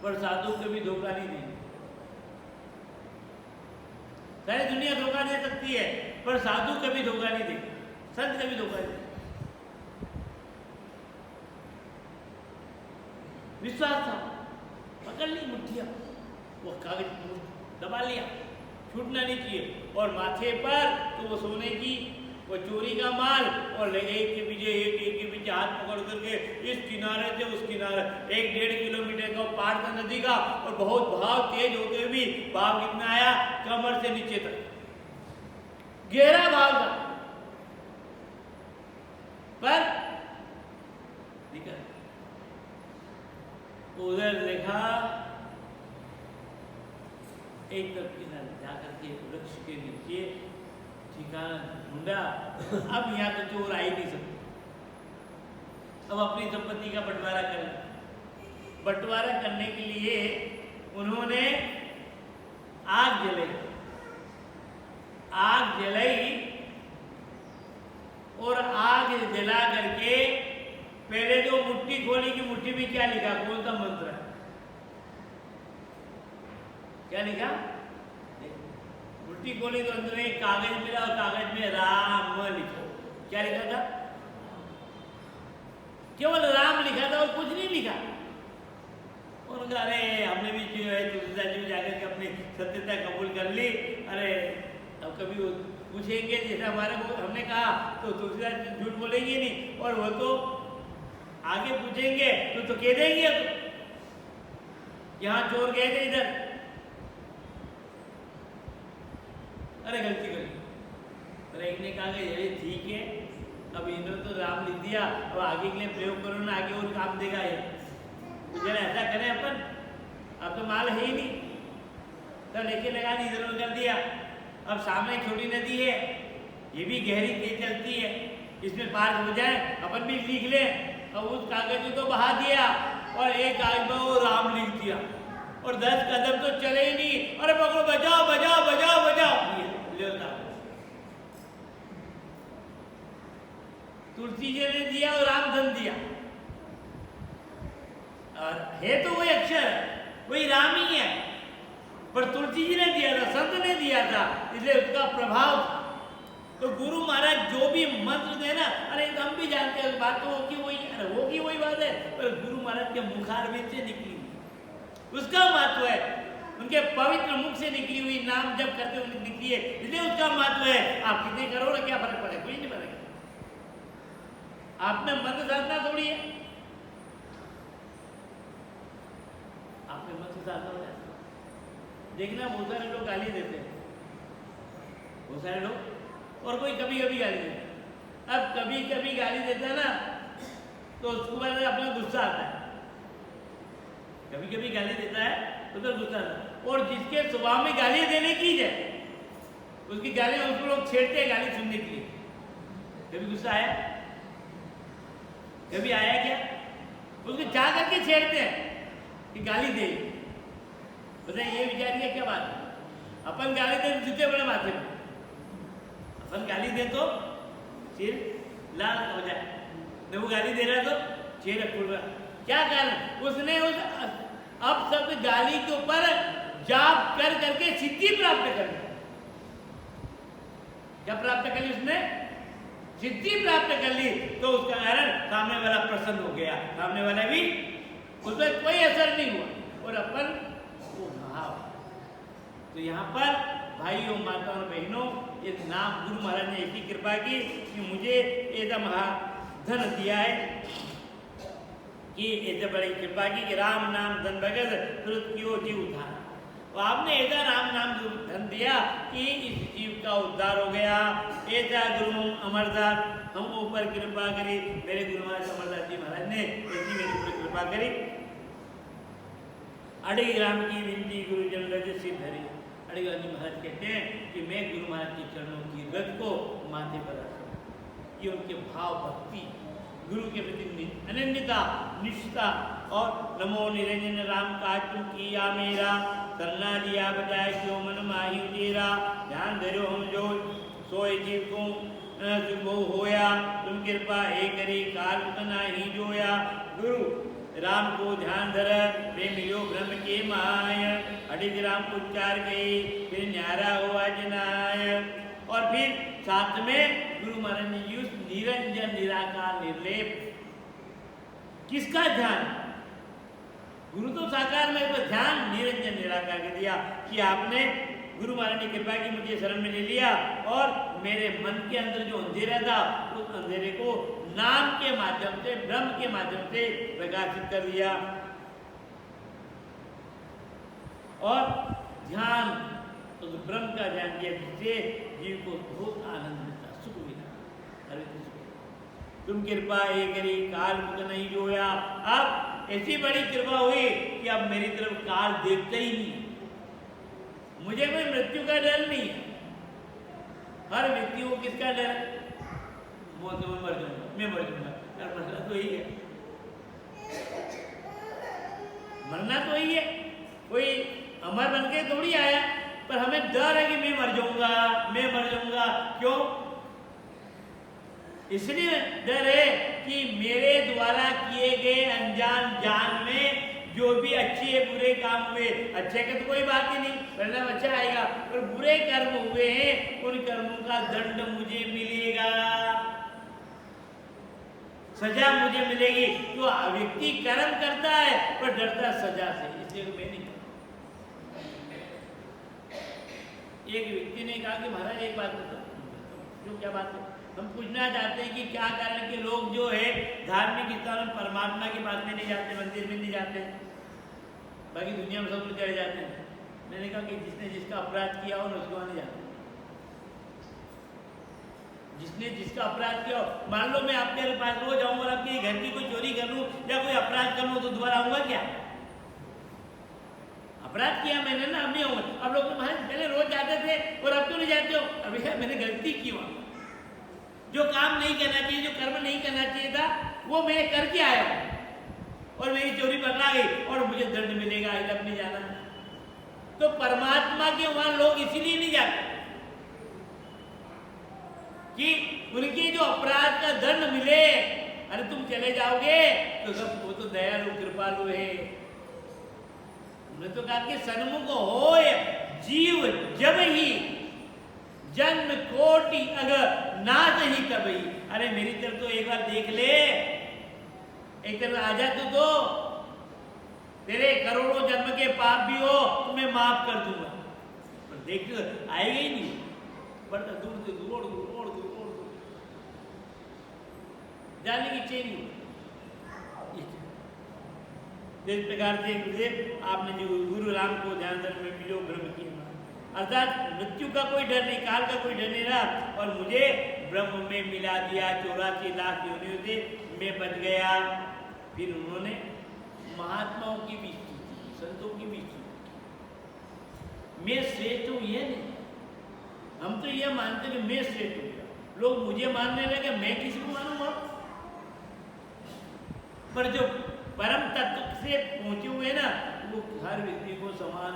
पर साधु कभी धोखा नहीं देगी। सारी दुनिया धोखा दे सकती है पर साधु कभी धोखा नहीं देगी, संत कभी धोखा नहीं देगी। विश्वास था, पकड़ ली मुट्ठिया, वो कागज दबा लिया, छूटना नहीं चाहिए, और माथे पर तो वो सोने की वो चोरी का माल, और एक के पीछे हाथ पकड़ करके इस किनारे से उस किनारे 1-1.5 किलोमीटर का पार था नदी का, और बहुत भाव तेज होते हुए भी भाव कितना आया, कमर से नीचे तक गहरा भाव था, पर उधर देखा एक तरफ किनारे जाकर के वृक्ष के नीचे ठिकाना ढूंढा। अब यहाँ तो चोर आ ही नहीं सकते, अब अपनी संपत्ति का बंटवारा करना। बंटवारा करने के लिए उन्होंने आग जलाई, आग जलाई, और आग जला करके पहले जो मुट्ठी खोली कि मुट्ठी में क्या लिखा, कौन सा मंत्र है, क्या लिखा, मुट्ठी खोली तो अंदर एक कागज मिला, और कागज में राम लिखा। क्या लिखा था, केवल राम लिखा था और कुछ नहीं लिखा। और अरे हमने भी जो है तुलसीदास जी में जाकर के अपनी सत्यता कबूल कर ली, अरे अब कभी वो पूछेंगे जैसे हमारे को हमने कहा तो तुलसीदास जी झूठ बोलेंगे नहीं, और वो तो आगे पूछेंगे तो कह देंगे यहाँ चोर गए थे इधर, अरे गलती कर ली। अरे एक ने कहा कि ये ठीक है, अब इन्होंने तो राम लिख दिया, अब आगे के लिए प्रयोग करो ना, आगे और काम देगा ये, तो जरा ऐसा करें अपन, अब तो माल है ही नहीं, तो लेके लगा दी, इधर उधर कर दिया। अब सामने छोटी नदी है, ये भी गहरी तेज चलती है, इसमें पार हो जाए, अपन भी लिख ले। और उस कागज को बहा दिया, और एक कागज में वो राम लिख दिया, और 10 कदम तो चले ही नहीं, अरे पकड़ो, बजाओ बजाओ बजाओ बजाओ, तुलसी जी ने दिया और राम धन दिया, और है तो वही अक्षर, वही राम ही है, पर तुलसी जी ने दिया था, संत ने दिया था, इसलिए उसका प्रभाव था। तो गुरु महाराज जो भी मंत्र दे ना, अरे हम भी जानते हैं बात तो होगी वही, अरे होगी वही बात है, पर गुरु महाराज के मुखारविंद से निकली उसका महत्व है, उनके पवित्र मुख से निकली हुई नाम जब करते हुए निकली है, इसलिए उसका महत्व है। आप कितने करो ना, क्या फर्क पड़ेगा, कोई नहीं पड़ेगा। आप में मंत्र साधना थोड़ी है, आप में मंत्र साधना हो जाए। देखना बहुत सारे लोग गाली देते हैं, बहुत सारे लोग, और कोई कभी कभी गाली देता है। अब कभी कभी गाली देता है ना, तो उसके बाद अपना गुस्सा आता है, कभी कभी गाली देता है तो फिर गुस्सा आता है, और जिसके स्वभाव में गाली देने की है, उसकी गाली उसको लोग छेड़ते हैं गाली सुनने के लिए। कभी गुस्सा आया, कभी आया क्या, उसको जा करके छेड़ते हैं कि गाली दे, बताइए ये विचारिए क्या बात है। अपन गाली दे जूते बड़े माथे में, अपन गाली दे तो सिर लाल हो जाए, न वो गाली दे रहा तो चेहरा खुल रहा, क्या कारण, उसने उस अब सब गाली के ऊपर जाप कर करके सिद्धि प्राप्त कर ली। क्या प्राप्त कर ली उसने, सिद्धि प्राप्त कर ली, तो उसका कारण सामने वाला प्रसन्न हो गया, सामने वाला भी, उसमें कोई असर नहीं हुआ, और अपन वो भाव। तो यहाँ पर भाइयों, माताओं और बहनों, ये नाम गुरु महाराज ने ऐसी कृपा की कि मुझे ऐसा महाधन दिया है, कि ऐसे बड़ी कृपा की कि राम नाम धन भगत तुरंत क्यों जीव उद्धार। तो आपने ऐसा राम नाम धन दिया कि इस जीव का उद्धार हो गया। ऐसा गुरु अमरदास हम ऊपर कृपा करी, मेरे गुरु महाराज अमरदास जी महाराज ने ऐसी मेरे ऊपर कृपा करी। अड़ी राम की विनती गुरु जन रज सिद्ध हरि। अड़ी जी महाराज कहते हैं कि मैं गुरु महाराज के चरणों की रज को माथे पर रखता हूँ। ये उनके भाव भक्ति, गुरु के प्रति अनन्यता, निष्ठा। और नमो निरंजन राम काज तुम किया मेरा, करना लिया बजाय क्यों मन माही उजेरा। ध्यान धरो हम जो सोए जीव को सुबो होया, तुम कृपा एक करी काल नाही जोया। गुरु राम को ध्यान धर वे मिलो ब्रह्म के माय, अडिग राम उच्चार गई फिर न्यारा हुआ जनाय। और फिर साथ में गुरु महाराज ने यूज निरंजन निराकार निर्लेप। किसका ध्यान? गुरु तो साकार में, तो ध्यान निरंजन निराकार के दिया कि आपने गुरु महाराज ने कृपा की मुझे शरण में ले लिया और मेरे मन के अंदर जो अंधेरा था उस अंधेरे को नाम के माध्यम से, ब्रह्म के माध्यम से प्रकाशित कर दिया। और ध्यान तो ब्रह्म का ध्यान किया जिससे जीव को बहुत आनंद मिलता, सुख मिला। अरे तुम कृपा ये करी काल मुझ नहीं जोया। अब ऐसी बड़ी कृपा हुई कि अब मेरी तरफ काल देखता ही नहीं, मुझे कोई मृत्यु का डर नहीं है। हर व्यक्ति को किसका डर है? वो तो मैं मर जाऊंगा, मैं मर जाऊंगा। यार मरना तो यही है, मरना तो यही है। कोई अमर बन के थोड़ी आया, पर हमें डर है कि मैं मर जाऊंगा, मैं मर जाऊंगा। क्यों? इसलिए डर है कि मेरे द्वारा किए गए अनजान जान में जो भी अच्छे बुरे काम हुए, अच्छे का तो कोई बात ही नहीं, परिणाम अच्छा आएगा, पर बुरे कर्म हुए हैं उन कर्मों का दंड मुझे मिलेगा, सजा मुझे मिलेगी। तो व्यक्ति कर्म करता है पर डरता सजा से, इसलिए मैं नहीं। एक व्यक्ति ने कहा कि महाराज एक बात बताओ। जो क्या बात है? हम पूछना चाहते हैं कि क्या कारण कि लोग जो है धार्मिक स्थानों में परमात्मा के पास में नहीं जाते, मंदिर में नहीं जाते, बाकी दुनिया में सब लोग चले जाते हैं। मैंने कहा कि जिसने जिसका अपराध किया हो ना उसको नहीं जाते। जिसने जिसका अपराध किया हो, मान लो मैं आपके पास रोज आऊँ और आपके घर की कोई चोरी कर लूँ या कोई अपराध कर लूँ तो दोबारा आऊँगा क्या? अपराध किया मैंने ना, अब नहीं आऊँगा। अब लोग पहले रोज जाते थे और अब क्यों नहीं जाते हो? अभी मैंने गलती की वहाँ, जो काम नहीं करना चाहिए, जो कर्म नहीं करना चाहिए था वो मैं करके आया हूं और मेरी चोरी पकड़ा गई और मुझे दंड मिलेगा, अब नहीं जाना। तो परमात्मा के वहां लोग इसीलिए नहीं जाते कि उनके जो अपराध का दंड मिले। अरे तुम चले जाओगे तो सब, वो तो दयालु कृपालु है। उन्होंने तो कहा कि सन्मुख होय जीव जब ही जन्म कोटि अगर नाथ ही तब ही। अरे मेरी तरफ तो एक बार देख ले, एक तरफ आ जा तो तेरे करोड़ों जन्म के पाप भी हो तो मैं माफ कर दूंगा, पर देख आएगा ही नहीं, बढ़ता दूर से दूर जाने की इच्छा नहीं। इस प्रकार से आपने जो गुरु राम को ध्यान में मिलो ब्रह्म की, अर्थात मृत्यु का कोई डर नहीं, काल का कोई डर नहीं रहा और मुझे ब्रह्म में मिला दिया। 84 लाख योनियों से मैं बच गया। फिर उन्होंने महात्माओं की भी स्तुति, संतों की भी स्तुति। मैं श्रेष्ठ हूँ ये नहीं, हम तो ये मानते कि मैं श्रेष्ठ हूँ। लोग मुझे मानने लगे, मैं किसी को मानूंगा? पर जो परम तत्व से पहुंचे हुए ना, वो हर व्यक्ति को समान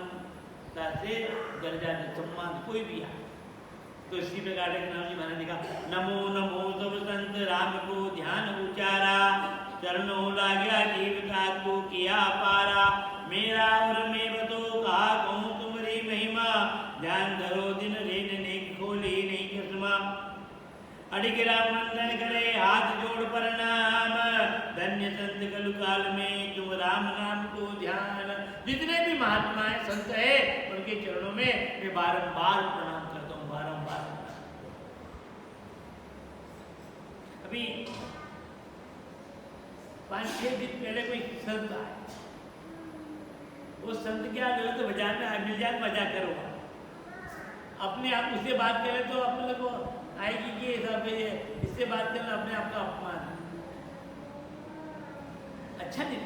से दर्जा सम्मान कोई भी आए। तो इसी प्रकार नाम जी महाराज ने कहा नमो नमो सब संत राम को ध्यान उचारा, चरणों लाग्या जीवता को किया पारा। मेरा और मैं बतो कहा कहूँ तुम्हारी महिमा, ध्यान धरो दिन रेन ने खोली नहीं चश्मा। अडिगिरा वंदन करे हाथ जोड़ प्रणाम, धन्य संत कलु काल में तुम राम नाम को ध्यान। जितने भी महात्मा है, संत है, उनके चरणों में मैं बारंबार प्रणाम करता हूँ, बारंबार। अभी 5-6 दिन पहले कोई संत आए, वो संत क्या जो है तो बाजार में मिल जाए मजा करो, अपने आप उससे बात करें तो अपने लोग को आएगी कि हिसाब से इससे बात करना अपने आप का अपमान है, अच्छा नहीं,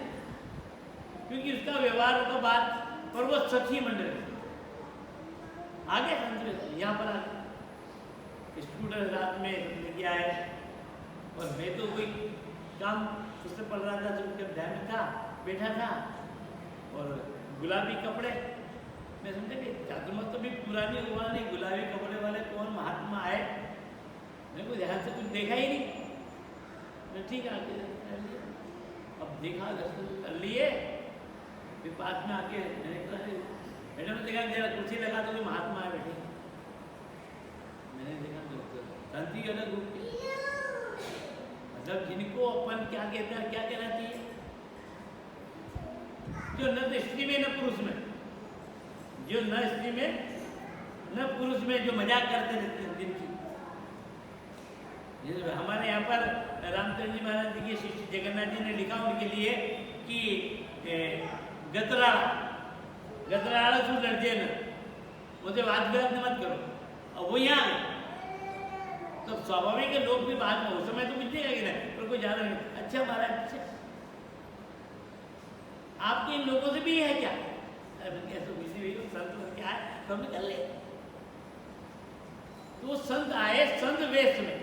क्योंकि उसका व्यवहार का बात पर वो सखी मंडल आगे संत यहाँ पर आगे स्टूडेंट रात में लेके आए और मैं तो कोई काम उससे पढ़ रहा था, जब ध्यान में था, बैठा था, और गुलाबी कपड़े, मैं समझा कि जादूमत तो भी पुरानी हुआ नहीं, गुलाबी कपड़े वाले कौन महात्मा आए, मेरे को ध्यान से कुछ देखा ही नहीं। ठीक है, आगे कर लिए, अब देखा, दर्शन कर लिए, फिर पास में आके मैंने देखा जरा कुर्सी लगा तो महात्मा आए बैठे, मैंने देखा शांति अलग रूप की, मतलब जिनको अपन क्या कहते हैं, क्या कहना चाहिए, जो न तो स्त्री में न पुरुष में, जो न स्त्री में न पुरुष में जो मजाक करते रहते हैं दिन की। हमारे यहाँ पर रामचंद्र जी महाराज जी के शिष्य जगन्नाथ जी ने लिखा उनके लिए कि गतराड़ा सु लड़जे न, मुझे बात विवाद मत करो, और वो यहाँ तो स्वाभाविक है, लोग भी बात में उस समय तो कुछ नहीं लगे ना, पर कोई ज्यादा नहीं, अच्छा महाराज अच्छा, आपके इन लोगों से भी है क्या, संत क्या है, सब निकल ले। तो संत आए संत वेश में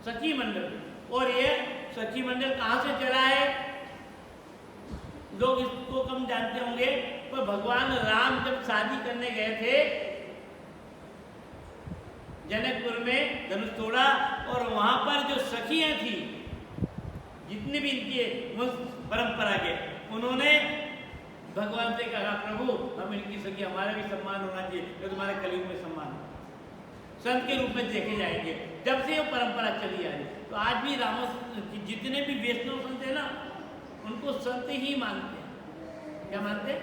सखी मंडल, और ये सखी मंडल कहाँ से चला है, लोग इसको कम जानते होंगे, पर भगवान राम जब शादी करने गए थे जनकपुर में, धनुष तोड़ा, और वहां पर जो सखियां थी, जितने भी इनके परंपरा के, उन्होंने भगवान से कहा प्रभु हम इनकी सखी, हमारा भी सम्मान होना चाहिए, तो तुम्हारे कलयुग में सम्मान संत के रूप में देखे जाएंगे। जब से वो परंपरा चली आ रही, तो आज भी जितने भी वैष्णव संत है ना, उनको संत ही मानते हैं। क्या मानते हैं?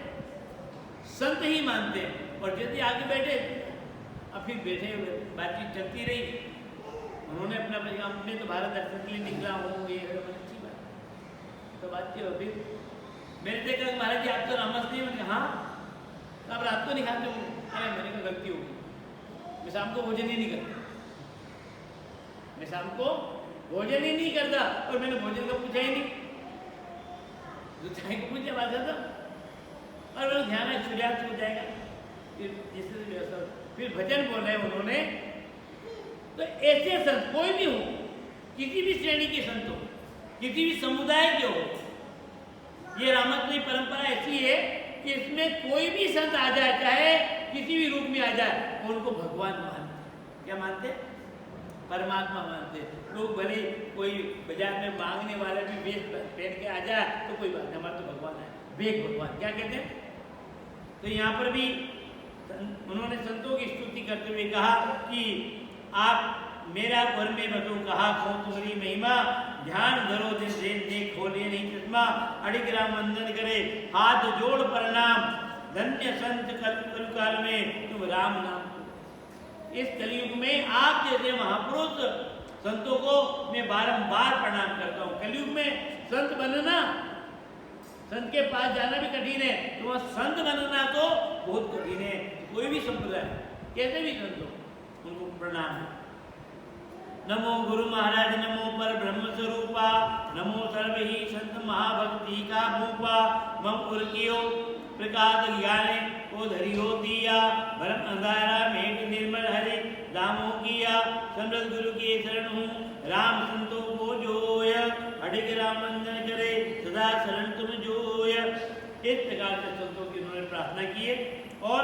संत ही मानते हैं। और यदि आगे बैठे, अब फिर बैठे हुए बातचीत चलती रही, उन्होंने अपना पैगाम, मैं तो भारत दर्शन के लिए निकला हूँ, ये अच्छी बात, तो बातचीत हो। फिर मैंने देखा महाराज जी आप तो नमस नहीं, मैंने हाँ अब रात को नहीं खाते होंगे, अरे मैंने कहा गलती होगी, मैं शाम को भोजन ही नहीं करता, मैं शाम को भोजन ही नहीं करता, और मैंने भोजन का पूछा ही नहीं, जो चाहे को पूछा बात था, और मेरा ध्यान है सूर्यास्त हो जाएगा, फिर जिससे व्यवस्था, फिर भजन बोल रहे उन्होंने। तो ऐसे संत कोई भी हो, किसी भी श्रेणी के संत हो, किसी भी समुदाय के हो, ये रामत्वी परंपरा ऐसी है कि इसमें कोई भी संत आ जाए, चाहे किसी भी रूप में आ जाए, वो उनको भगवान मानते। क्या मानते? परमात्मा मानते। लोग भले कोई बाजार में मांगने वाला भी वेश पहन के आ जाए तो कोई बात नहीं, हमारा तो भगवान है, वेग भगवान। क्या कहते हैं? तो यहाँ पर भी उन्होंने संतों की स्तुति करते हुए कहा कि आप मेरा वर में बतो कहा खो तुम्हारी महिमा, ध्यान धरो दिन देन देख खोले नहीं चश्मा, अड़िग्राम वंदन करे हाथ जोड़ प्रणाम, धन्य संत कलयुग में तुम राम नाम। इस कलयुग में आप जैसे महापुरुष संतों को मैं बारंबार प्रणाम करता हूँ। कलयुग में संत बनना, संत के पास जाना भी कठिन है, तो वह संत बनना तो बहुत कठिन है। कोई भी संप्रदाय कैसे भी संत हो, उनको प्रणाम है। नमो गुरु महाराज, नमो पर ब्रह्म स्वरूपा, नमो सर्व ही संत महाभक्ति का भूपा, मम उर्कियो प्रकाश ज्ञाने को धरियो दिया, भरम अंधारा मेघ निर्मल हरे रामो किया, समृद्ध गुरु के शरण हूँ राम संतों को जोय, अडिग राम वंदन करे सदा शरण तुम जोय। इस प्रकार से संतों की उन्होंने प्रार्थना की है। और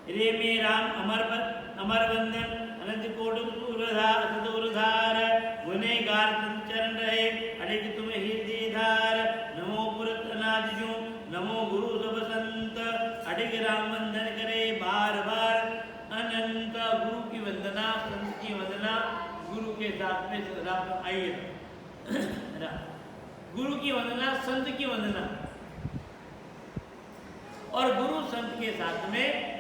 रे में राम अमर वंदन अनंत कोटि सतुरधार, गुनेगार चरण रहे अडिग तुम हृदय धार, नमो पुरतनाथ जू, नमो गुरु सब संत, अडिग राम वंदन करे बार बार अनंत। गुरु की वंदना, संत की वंदना, गुरु के साथ में राम आइए, गुरु की वंदना, संत की वंदना, और गुरु संत के साथ में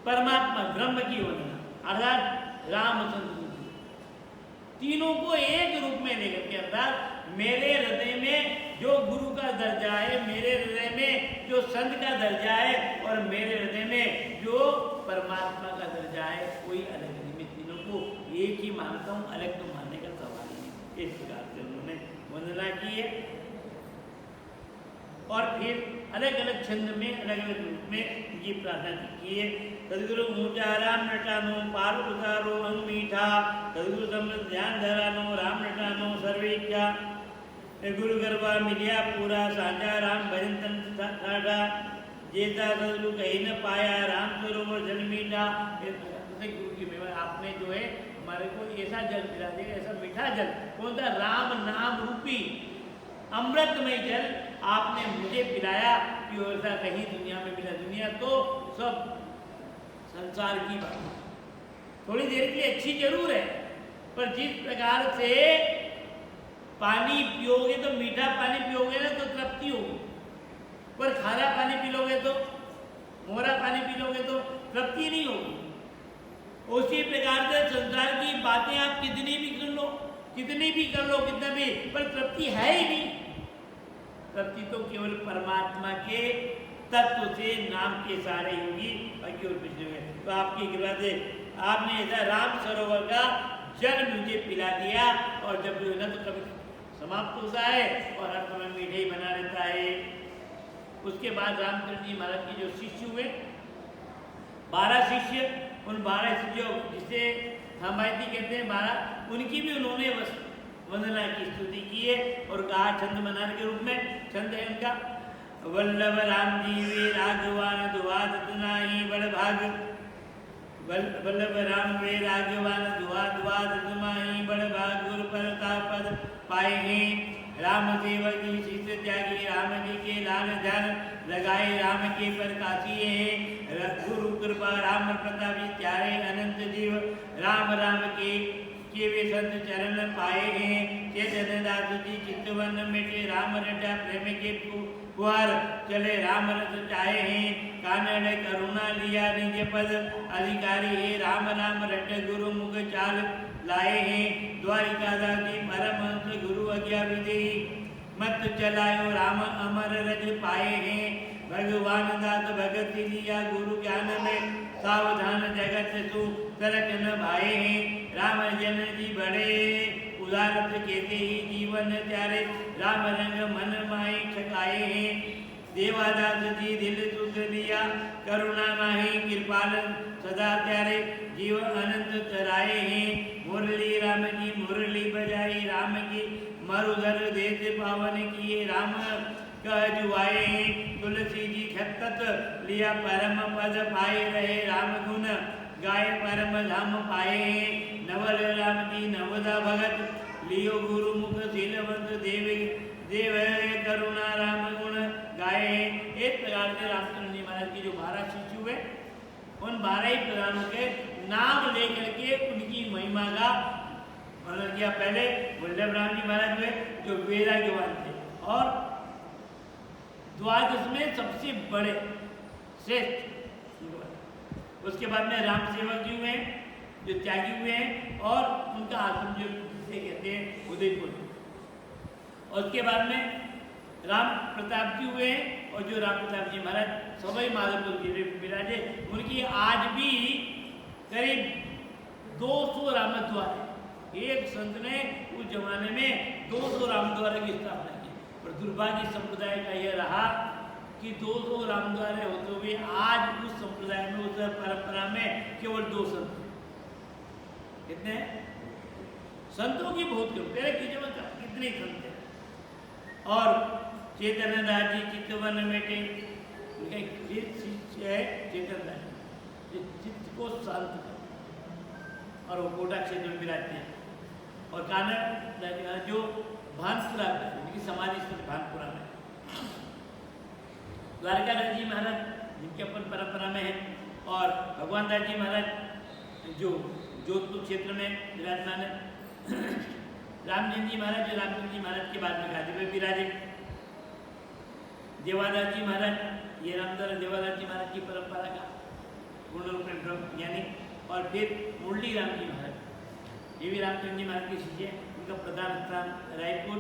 परमात्मा ब्रह्म की वंदना, अर्थात राम संत तीनों को एक रूप में लेकर के, अर्थात मेरे हृदय में जो गुरु का दर्जा है, मेरे हृदय में जो संत का दर्जा है, और मेरे हृदय में जो परमात्मा का दर्जा है, कोई अलग नहीं। मैं तीनों को एक ही मानता हूँ, अलग तो मानने का सवाल ही नहीं। इस प्रकार से उन्होंने वंदना की है। और फिर अलग अलग छंद में अलग अलग रूप में ये प्रार्थना की है। सदगुरु ऊंचा राम नटानो पार उतारो अंग मीठा, सदगुरु समृद्ध ध्यान धरानो राम नटानो सर्वे इच्छा, गुरु गरबा मिलिया पूरा साझा राम भजन तन ठाठा, जेता सदगुरु कहीं न पाया राम सरोवर जल मीठा। गुरु की महिमा, आपने जो है हमारे को ऐसा जल पिला दिया, ऐसा मीठा जल, कौन सा? राम नाम रूपी अमृतमय जल आपने मुझे पिलाया कि ऐसा कहीं दुनिया में मिला। दुनिया तो सब संसार की बात है, थोड़ी देर के लिए अच्छी जरूर है, पर जिस प्रकार से पानी पियोगे तो मीठा पानी पियोगे ना तो तृप्ति होगी, पर खारा पानी पी लोगे तो, मोरा पानी पी लोगे तो तृप्ति नहीं होगी। उसी प्रकार से संसार की बातें आप कितनी भी कर लो, कितनी भी कर लो, कितना भी, पर तृप्ति है ही नहीं। तृप्ति तो केवल परमात्मा के तत्व से नाम के सहारे होगी, बाकी और कुछ नहीं है। तो आपकी कृपा से आपने ऐसा राम सरोवर का जल मुझे पिला दिया, और जब जो है ना तो कभी समाप्त होता है और हर समय मीठे ही बना रहता है। उसके बाद रामचंद्र जी महाराज के जो शिष्य हुए 12 शिष्य, उन 12 शिष्यों जिसे हमायती कहते हैं 12, उनकी भी उन्होंने वंदना की स्तुति की है और कहा छंद मनाने के रूप में। छंद है उनका वल्लभ राम जी वे राघवान दुआ दतनाही बड़ भाग, वल्लभ राम वे राघवान दुआ दुआ दतनाही बड़ भाग, गुरु परतापद पाए हैं राम सेवक जी शिष्य त्यागी, राम जी के लाल ध्यान लगाए राम के प्रकाशी है, गुरु कृपा राम प्रताप त्यारे अनंत जीव, राम राम के वे संत चरण पाए हैं, चेतन दास जी चित्तवन मिटे राम रटा प्रेम के फुहार चले राम रस चाहे हैं, कानड़ करुणा लिया निज पद अधिकारी है, राम राम रट गुरु मुख चाल लाए हैं, द्वारिका दासी परमहंस गुरु आज्ञा विधि मत चलायो राम अमर रज पाए हैं, भगवान दास भगत लिया गुरु ज्ञान में, सावधान जगत सु तरक न भाए हैं, राम जन जी बड़े उदारत कहते ही जीवन त्यारे, राम रंग मन माई छकाए हैं, देवादास जी दिल सुख लिया करुणा माही, कृपाल सदा त्यारे जीव अनंत तराए हैं, मुरली राम की मुरली बजाई राम की मरुधर देश पावन किए, राम कह जुआए हैं, तुलसी जी खत्त लिया परम पद पाए रहे, राम गुण गाय परम धाम पाए हैं, नवल राम की नवदा भगत लियो गुरु मुख शीलवंत देव देव करुणा राम गुण गाए हैं। एक प्रकार से रामचंद्र जी महाराज की जो 12 शिष्य हुए, उन 12 ही प्रधानों के नाम लेकर के उनकी महिमा का वर्णन किया। पहले वल्लभ राम जी महाराज हुए जो वैराग्यवान थे और द्वादश में सबसे बड़े श्रेष्ठ, उसके बाद में राम सेवक जी हुए जो त्यागी हुए हैं और उनका आश्रम जो जिसे कहते हैं उदयपुर, और उसके बाद में राम प्रताप जी हुए हैं और जो राम प्रताप जी महाराज सवाई माधोपुर जिले में विराजे, उनकी आज भी करीब 200 रामद्वार है। एक संत ने उस जमाने में 200 रामद्वार की स्थापना की, पर दुर्भाग्य संप्रदाय का यह रहा कि 200 रामद्वार होते हुए आज उस संप्रदाय में, उस परंपरा में केवल 2 संत। कितने संतों की बहुत कम, पहले की जगह कितने संत हैं। और चेतन दास जी चित्तवन मेटे, उनका एक शिष्य है चेतन दास जी, चित्त को शांत कर, और वो कोटा क्षेत्र में विराजते हैं। और कानड़ जो भानपुरा में, उनकी समाधि स्थल भानपुरा में। द्वारका दास जी महाराज जिनके अपन परंपरा में है, और भगवान दास जी महाराज जो जोधपुर क्षेत्र में विराजमान है। रामचंद्र जी महाराज जो रामचंद्र जी महाराज के बाद में गादी में विराजे। देवादास जी महाराज, ये रामदास देवादास जी महाराज की परंपरा का पूर्ण रूप में ब्रह्म ज्ञानी। और फिर मुरली राम जी महाराज, ये भी रामचंद्र जी महाराज के शिष्य हैं। उनका प्रधान स्थान रायपुर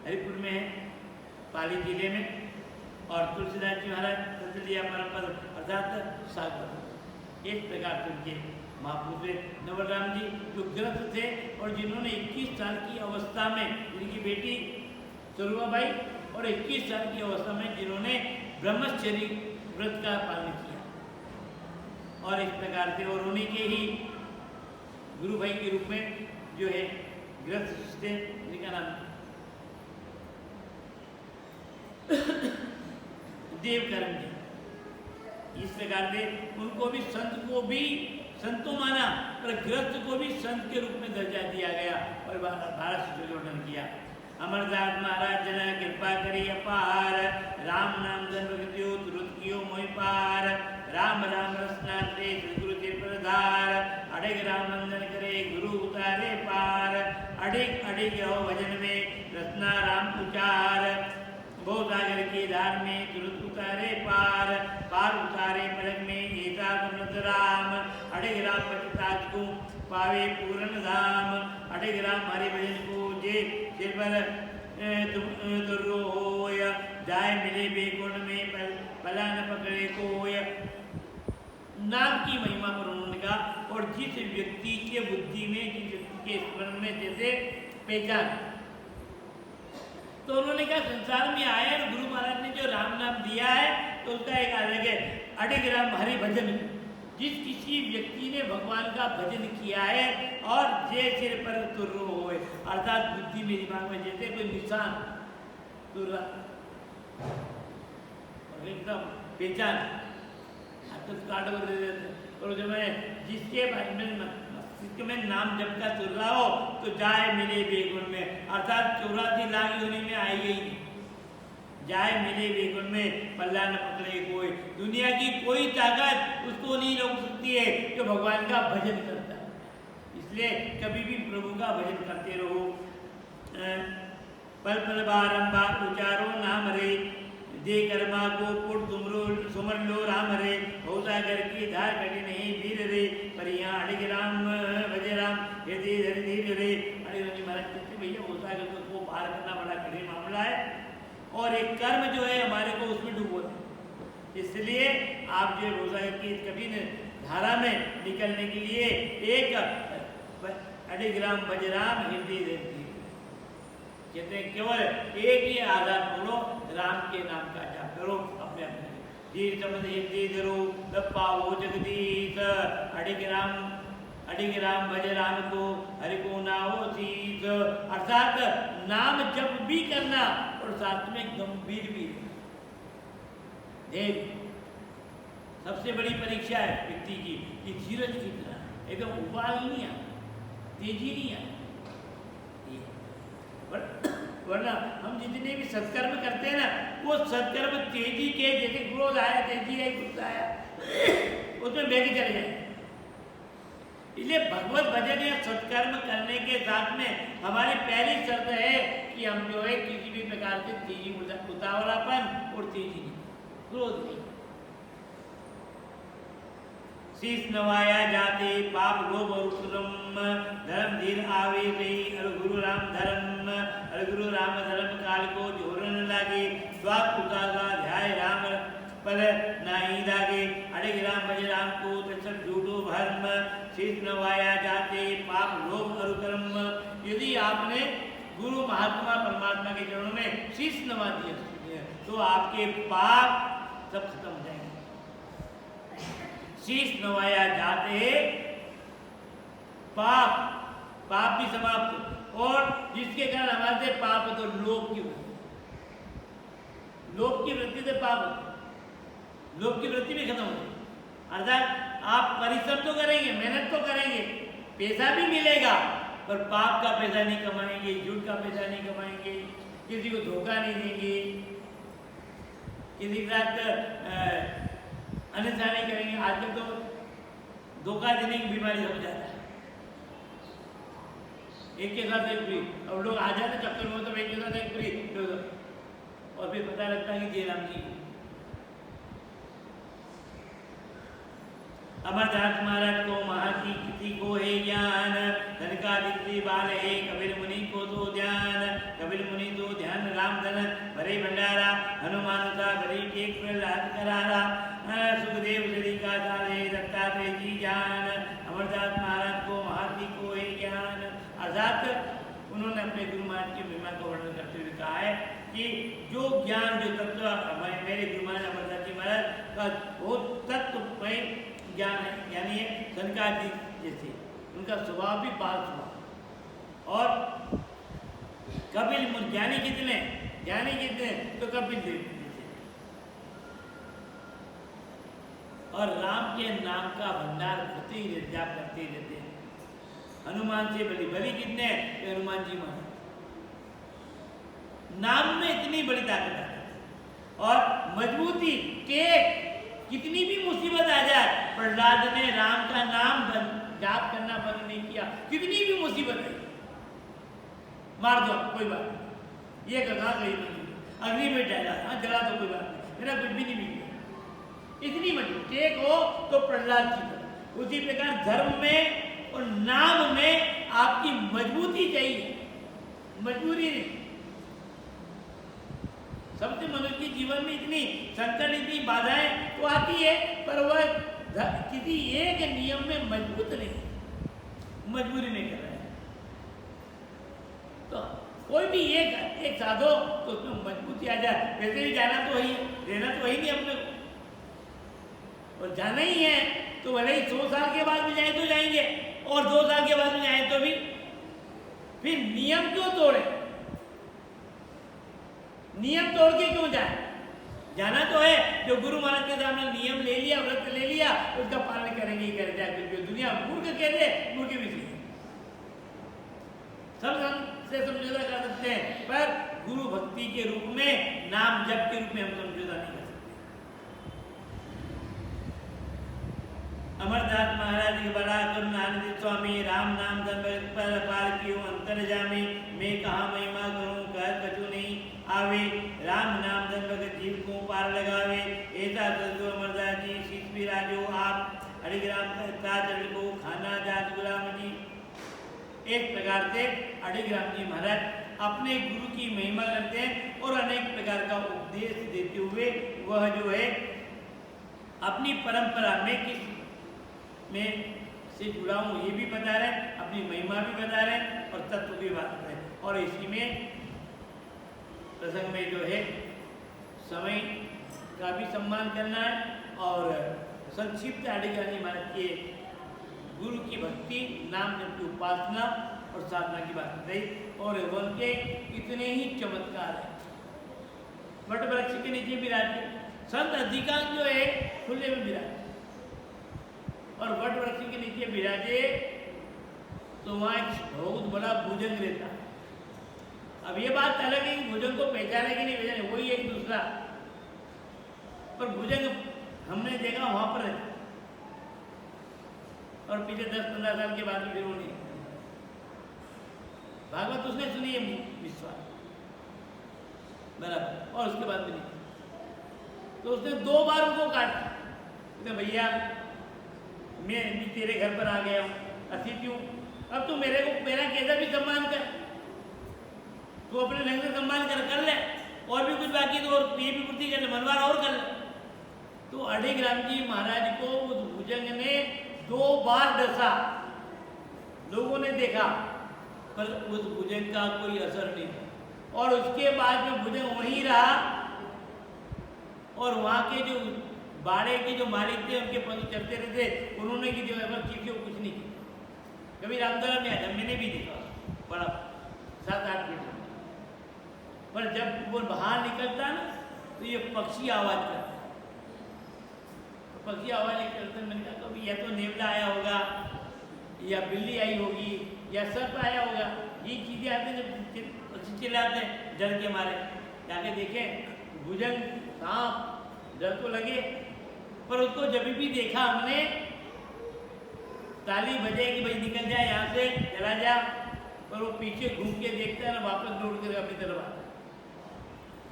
हरिपुर में है, पाली जिले में। और तुलसीदास जी महाराज संतलिया परंपरा अर्थात सागर। इस प्रकार से उनके महापुरुष नवल राम जी जो ग्रस्त थे और जिन्होंने 21 साल की अवस्था में उनकी बेटी सरुआबाई और और 21 साल की अवस्था में जिन्होंने ब्रह्मचर्य व्रत का पालन किया। और इस प्रकार से और उन्हीं के ही गुरु भाई के रूप में जो है गृहस्थ थे, जिनका नाम देवकर्म जी। इस प्रकार से उनको भी संतों माना, पर गृहस्थ को भी संत के रूप में दर्जा दिया गया और भारत से वर्णन किया। अमरदास महाराज जना कृपा करी अपार, राम नाम जन्म कृत्यो तुरंत कियो मोहि पार, राम राम रसना से सदगुरु के प्रधार, अडिग राम वंदन करे गुरु उतारे पार, अडिग अडिग रहो भजन में रसना राम उचार, बहु सागर की धार में तुरंत उतारे पार, पार उतारे पलक में गीता समृद्ध राम, अडिग राम पतिताज को पावे पूर्ण धाम, अडिग राम हरि भजन को जे सिर पर तुर्रो होय, जाय मिले बेकुंड में पला न पकड़े कोय। नाम की महिमा पर उन्होंने कहा, और जिस व्यक्ति के बुद्धि में, जिस व्यक्ति के स्मरण में जैसे पहचान, तो उन्होंने कहा संसार में आए और गुरु महाराज ने जो राम नाम दिया है तो उसका एक अलग है, अडिग राम हरि भजन। जिस किसी व्यक्ति ने भगवान का भजन किया है और जे सिर पर तुर्रो होए, अर्थात बुद्धि में दिमाग में जैसे कोई निशान तुर्रा और एकदम पहचान हाथ काट कर दे देते, और जब मैं जिसके बारे में में नाम जब का तुर्रा हो तो जाए मिले बेगुन में, अर्थात 84 लाख योनि में आई गई, जाए मिले बेगुन में पल्ला न पकड़े कोई। दुनिया की कोई ताकत उसको नहीं रोक सकती है जो भगवान का भजन करता है। इसलिए कभी भी प्रभु का भजन करते रहो। पल पल बारंबार उचारो नाम रे, दे कर्मा को पुट तुमरो सुमर लो राम रे, हो सागर की धार कटी नहीं वीर रे, पर यहाँ अडिग राम भजे राम हृदय धरि धीर रे। अडिग महाराज कहते भैया हो सागर को पार करना बड़ा कठिन मामला है, और एक कर्म जो है हमारे को उसमें डूबोते हैं। इसलिए आप जो हो सागर की कभी धारा में निकलने के लिए एक अडिग राम भज राम हृदय धरि, कहते हैं केवल एक ही आधार पकड़ो, राम के नाम का जाप करो अपने अपने धीर समझ हृदय धरो तब पाओ जगदीश। अडिग राम भज राम को हरि को नाओ शीस, अर्थात नाम जप भी करना और साथ में गंभीर भी। देख सबसे बड़ी परीक्षा है व्यक्ति की कि धीरज कितना, एकदम उबाल नहीं आ, तेजी नहीं आ। वरना हम जितने भी सत्कर्म करते हैं ना, वो सत्कर्म तेजी के, जैसे क्रोध आया तेजी आई, गुस्सा आया उसमें बह के चले जाए। इसलिए भगवत भजन या सत्कर्म करने के साथ में हमारी पहली शर्त है कि हम जो है किसी भी प्रकार से तेजी, उतावलापन और तेजी नहीं, क्रोध नहीं। शीश नवाया जाते पाप लोभ और उत्तम, धर्म धीर आवे गई अर गुरु राम धर्म, अर गुरु राम धर्म काल को जोरन लागे, स्वाप उतागा ध्याय राम पर नाही लागे, अडिग राम भज राम को तत्सत झूठो भर्म, शीश नवाया जाते पाप लोभ और कर्म। यदि आपने गुरु महात्मा परमात्मा के चरणों में शीश नवा दिया तो आपके पाप सब खत्म हो जाएंगे। शीश नवाया जाते पाप भी समाप्त, और जिसके कारण हमारे से पाप तो लोभ की वृत्ति से पाप, लोभ की वृत्ति भी खत्म हो जाएगी। अर्थात आप परिश्रम तो करेंगे, मेहनत तो करेंगे, पैसा भी मिलेगा, पर पाप का पैसा नहीं कमाएंगे, झूठ का पैसा नहीं कमाएंगे, किसी को धोखा नहीं देंगे, किसी के साथ अन्यथा नहीं करेंगे। आजकल तो धोखा देने की बीमारी हो जाता है, एक के साथ एक फ्री, अब लोग आ जाते चक्कर में तो एक के साथ एक फ्री, और फिर पता लगता है कि जयराम जी। अमरदास महाराज को महाकी किसी को है ज्ञान, धन का दिखती बाल है कपिल मुनि को तो ध्यान, कपिल मुनि तो ध्यान राम धन भरे भंडारा, हनुमान सा बड़ी टेक प्रहलाद करारा, सुखदेव श्री का जाने दत्तात्रेय जी जान। अमरदास महाराज को महाकी को है ज्ञान, अर्थात उन्होंने अपने गुरु महाराज की महिमा को वर्णन करते हुए कहा है कि जो ज्ञान जो तत्व मेरे गुरु महाराज अमरदास जी महाराज का वो तत्वमय ज्ञान है, यानी सनकादिक जी जैसे उनका स्वभाव भी बाल स्वभाव। और कपिल मुनि ज्ञानी कितने तो कपिल देव जैसे। और राम के नाम का भंडार करते ही जाप करते ही रहते हैं। हनुमान से बली कितने हैं? हनुमान जी महाराज। नाम में इतनी बड़ी ताकत है और मजबूती टेक, कितनी भी मुसीबत आ जाए प्रहलाद ने राम का नाम जाप करना बंद नहीं किया। कितनी भी मुसीबत है मार दो कोई बात नहीं, ये कहा कहीं नहीं, अग्नि में डाला हाँ जला दो कोई बात नहीं, मेरा कुछ भी नहीं मिलेगा। इतनी मजबूत टेक हो तो प्रहलाद जी का। उसी प्रकार धर्म में और नाम में आपकी मजबूती चाहिए, मजबूरी नहीं। सबसे मनुष्य के जीवन में इतनी संकट इतनी बाधाएं तो आती है, पर वह किसी एक नियम में मजबूत नहीं, मजबूरी नहीं कर रहा है। तो कोई भी एक साधो तो उसमें मजबूती आ जाए। वैसे भी जाना तो वही है, रहना तो वही नहीं अपने को, और जाना ही है तो भले ही 100 साल के बाद भी जाए तो जाएंगे और 2 साल के बाद भी जाए तो भी। फिर नियम क्यों तोड़े? नियम तोड़ के क्यों जाए? जाना तो है। जो गुरु महाराज के सामने नियम ले लिया, व्रत ले लिया, उसका पालन करेंगे ही करें, चाहे कुछ दुनिया मूर्ख कह दे, मूर्ख भी सही। सब से समझौता कर सकते हैं, पर गुरु भक्ति के रूप में, नाम जप के रूप में हम समझौता नहीं कर सकते। अमरदास महाराज के बड़ा करुणानिधि स्वामी राम नाम पर पार कियो अंतर जामे, मैं कहा महिमा करूं कह कछु नहीं आवे, राम नाम धन भगत जीव को पार लगावे। ऐसा सदगुरु अमरदास जी शीश भी राजो आप अड़िग्राम चरण को खाना जात गुलाम जी। एक प्रकार से अड़िग्राम जी महाराज अपने गुरु की महिमा करते हैं और अनेक प्रकार का उपदेश देते हुए वह जो है अपनी परंपरा में किस में से जुड़ा हूँ ये भी बता रहे हैं, अपनी महिमा भी बता रहे हैं और तत्व भी बात रहे हैं। और इसी में प्रसंग में जो है समय का भी सम्मान करना है और संक्षिप्त अड़िग्राम जी महाराज के गुरु की भक्ति, नाम जप की उपासना और साधना की बात रही। और उनके इतने ही चमत्कार है। वट वृक्ष के नीचे विराजते संत अधिकांश जो है खुले में विराजे, और वट वृक्ष के नीचे विराजे तो वहाँ एक बहुत बड़ा भुजंग रहता। अब ये बात अलग है कि भुजंग को पहचाने की नहीं पहचाने, वही एक दूसरा, पर भुजंग हमने देखा वहां पर है और पीछे 10-15 साल के बाद भी फिर वो नहीं। भागवत उसने सुनी है विश्वास बराबर, और उसके बाद भी नहीं। तो उसने 2 बार उनको काटा, तो भैया मैं तेरे घर पर आ गया हूँ, अतिथि हूँ, अब तू मेरा कैसा भी सम्मान कर, तू अपने ढंग से सम्मान कर ले, और भी कुछ बाकी तो और ये भी पूर्ति कर ले, मनवार और कर ले। तो अड़िग्राम जी महाराज को उस भुजंग ने 2 बार डसा, लोगों ने देखा, पर उस भुजंग का कोई असर नहीं। और उसके बाद जो भुजंग वहीं रहा और वहाँ के जो बाड़े के जो मालिक थे उनके पशु चलते रहते, उन्होंने की जो किसी को कुछ नहीं किया। कभी रामदरा में आया, मैंने भी देखा बड़ा 7-8 फीट, पर जब वो बाहर निकलता ना तो ये पक्षी आवाज करता, तो पक्षी आवाज करते, मैंने कहा कभी या तो नेवला आया होगा या बिल्ली आई होगी या सर्प आया होगा, ये चीजें आते जब पक्षी चिल्लाते हैं डर के मारे। जाके देखें भुजंग सांप, डर तो लगे, पर उसको जब भी देखा हमने ताली बजे कि भाई निकल जाए यहाँ से, चला जा, पर वो पीछे घूम के देखता है ना, वापस दौड़ कर अपनी तरफ आता।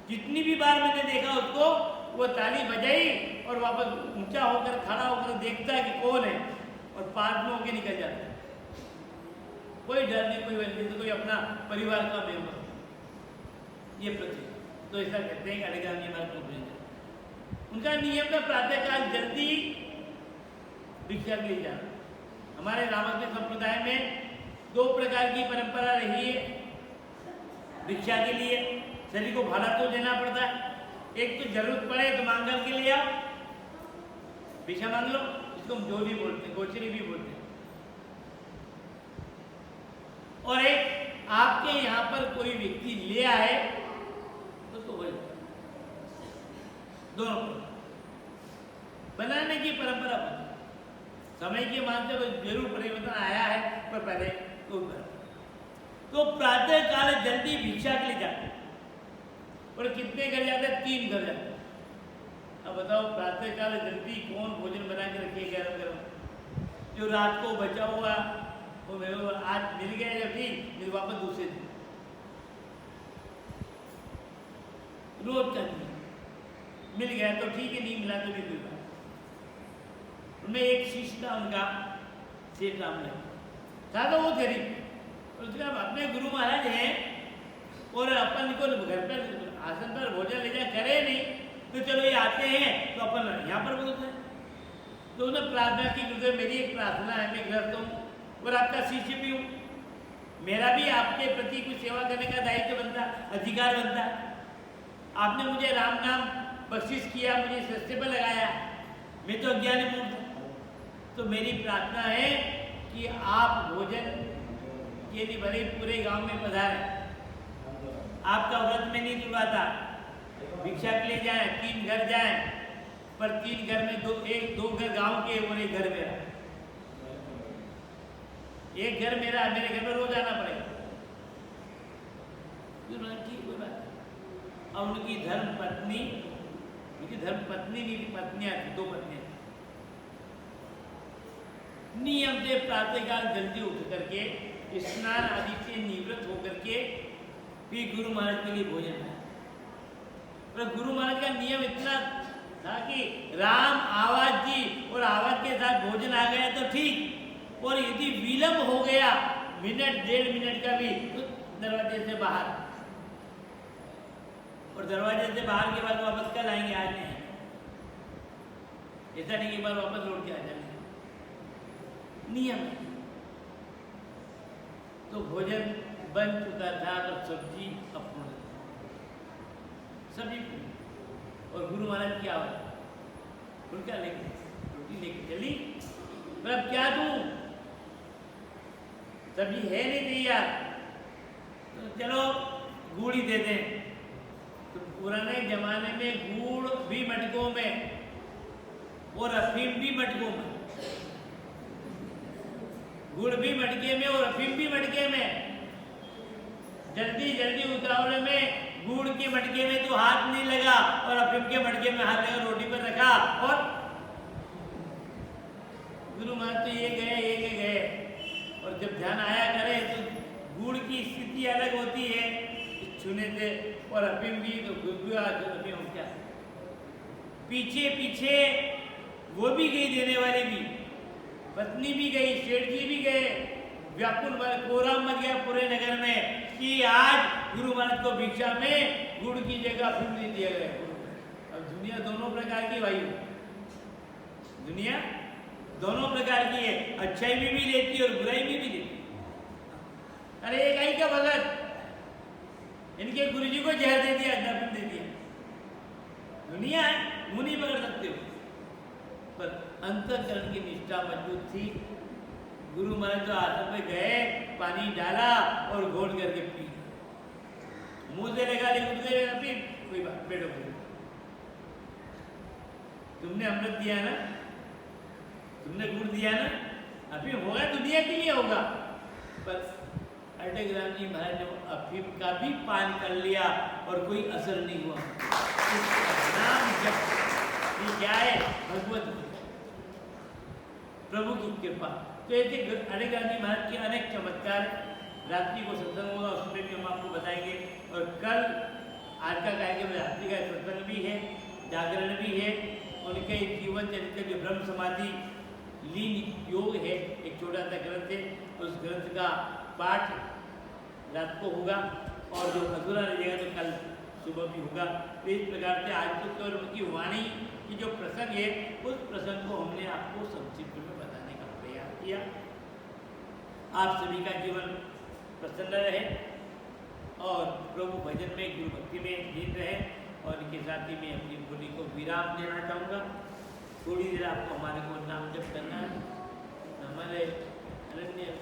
जितनी भी बार मैंने देखा उसको, वो ताली बजाई और वापस ऊंचा होकर खड़ा होकर देखता है कि कौन है, और पास में होकर निकल जाता है। कोई डर नहीं, कोई वजह नहीं, कोई अपना परिवार का मेंबर, ये प्रतीक। तो ऐसा कहते हैं कि अड़िग्राम जी महाराज को उनका नियम था प्रातःकाल जल्दी भिक्षा के लिए जाना। हमारे रामकृष्ण संप्रदाय में 2 प्रकार की परंपरा रही है भिक्षा के लिए। शरीर को भाड़ा तो देना पड़ता है। एक तो जरूरत पड़े तो मांगल के लिए आप भिक्षा मांग लो, इसको हम जो भी बोलते हैं, गोचरी भी बोलते हैं। और एक आपके यहाँ पर कोई व्यक्ति ले आए तो वही दोनों बनाने की परंपरा बनी। समय के मान से जरूर परिवर्तन आया है, पर पहले तो प्रातः काल जल्दी भिक्षा के लिए जाते और कितने घर जाते? 3 घर जाते। अब बताओ प्रातः काल जल्दी कौन भोजन बना के रखे गरम गरम? जो रात को बचा हुआ वो आज मिल गया जब ठीक, फिर वापस दूसरे दिन रोज करनी। मिल गया तो ठीक है, नहीं मिला तो भी कोई बात। उनमें एक शिष्य था उनका, सेठ राम था तो वो गरीब। उसका अपने गुरु महाराज हैं और अपन को घर पर आसन पर भोजन ले जाए करे नहीं, तो चलो ये आते हैं तो अपन यहाँ पर बोलते हैं। तो उन्होंने प्रार्थना की, गुरुदेव मेरी एक प्रार्थना है, मैं गृहस्थ हूँ और आपका शिष्य भी हूँ, मेरा भी आपके प्रति कुछ सेवा करने का दायित्व बनता, अधिकार बनता। आपने मुझे राम नाम बख्शिश किया, मुझे सस्ते पर लगाया, मैं तो अज्ञानी मूर्ख हूँ। तो मेरी प्रार्थना है कि आप भोजन के लिए भले पूरे गांव में पधारे, आपका व्रत में नहीं जुड़वाता, भिक्षा के लिए जाए, 3 घर जाए, पर 3 घर में दो घर गांव के और एक घर मेरा। एक घर मेरा, मेरे घर में रोज आना पड़ेगा। ठीक कोई बात। और उनकी धर्म पत्नी नहीं थी, पत्नियां थी, 2 पत्नियां। नियम से प्रातःकाल जल्दी उठ करके स्नान आदि से निवृत्त होकर के फिर गुरु महाराज के लिए भोजन है। पर गुरु महाराज का नियम इतना था कि राम आवाज जी और आवाज के साथ भोजन आ गया तो ठीक, और यदि विलंब हो गया मिनट 1.5 मिनट का भी तो दरवाजे से बाहर, और दरवाजे से बाहर के बाद वापस कल आएंगे, आज नहीं। ऐसा नहीं कि बार वापस लौट के आ जाएंगे, नियम। तो भोजन बन चुका था तो सब्जी अपूर्ण, सब्जी और गुरु महाराज की आवाज उनका लेके रोटी लेके चली, पर अब क्या दूं, सब्जी है नहीं तैयार, तो चलो गुड़ ही दे दें। तो पुराने जमाने में गुड़ भी मटकों में और अफीम भी मटकों में, गुड़ भी मटके में और अफीम भी मटके में। जल्दी जल्दी उतावले में गुड़ के मटके में तो हाथ नहीं लगा और अफीम के मटके में हाथ लगा, रोटी पर रखा और गुरु महाराज तो ये गए। और जब ध्यान आया करे तो गुड़ की स्थिति अलग होती है छूने से, और अफीम भी तो अफीम क्या, पीछे पीछे वो भी गई, देने वाले भी, पत्नी भी गई, सेठ जी भी गए, व्याकुल कोहराम मच गया पूरे नगर में कि आज गुरु महाराज को भिक्षा में गुड़ की जगह अफीम नहीं दिया गया। अब दुनिया दोनों प्रकार की भाई, दुनिया दोनों प्रकार की है, अच्छाई में भी देती है और बुराई में भी देती है। अरे एक आई का भगत, इनके गुरुजी को जहर दे दिया, अफीम दे दिया। दुनिया है, मुंह नहीं पकड़ सकते हो, पर अंतःकरण की निष्ठा मजबूत थी। गुरु महाराज तो आसन पे गए, पानी डाला और घोट करके पी, मुंह से लगा लेकिन पी, कोई बात, पेटो तुमने अमृत दिया ना, तुमने गुड़ दिया ना, अफीम होगा दुनिया के लिए होगा। पर अटक राम जी महाराज ने अफीम का भी पान कर लिया और कोई असर नहीं हुआ। नाम जप क्या है, भगवत प्रभु की कृपा। तो ऐसे अटक राम जी महाराज के अनेक चमत्कार, रात्रि को सत्संग होगा उसमें भी हम आपको बताएंगे। और कल आज का कार्यक्रम रात्रि का सत्संग भी है, जागरण भी है, उनके जीवन चरित्र के ब्रह्म समाधि लीन योग है, एक छोटा सा ग्रंथ है, उस ग्रंथ का पाठ रात को होगा और जो अधूरा रहेगा तो कल सुबह भी होगा। तो इस प्रकार से आज तो केवल उनकी वाणी की जो प्रसंग है उस प्रसंग को हमने आपको संक्षिप्त में बताने का प्रयास किया। आप सभी का जीवन प्रसन्न रहे, और प्रभु भजन में, गुरु भक्ति में लीन रहें। और इनके साथ ही मैं अपनी बोली को विराम देना चाहूँगा। थोड़ी देर आपको हमारे को नाम जप करना है। हमारे अनन्य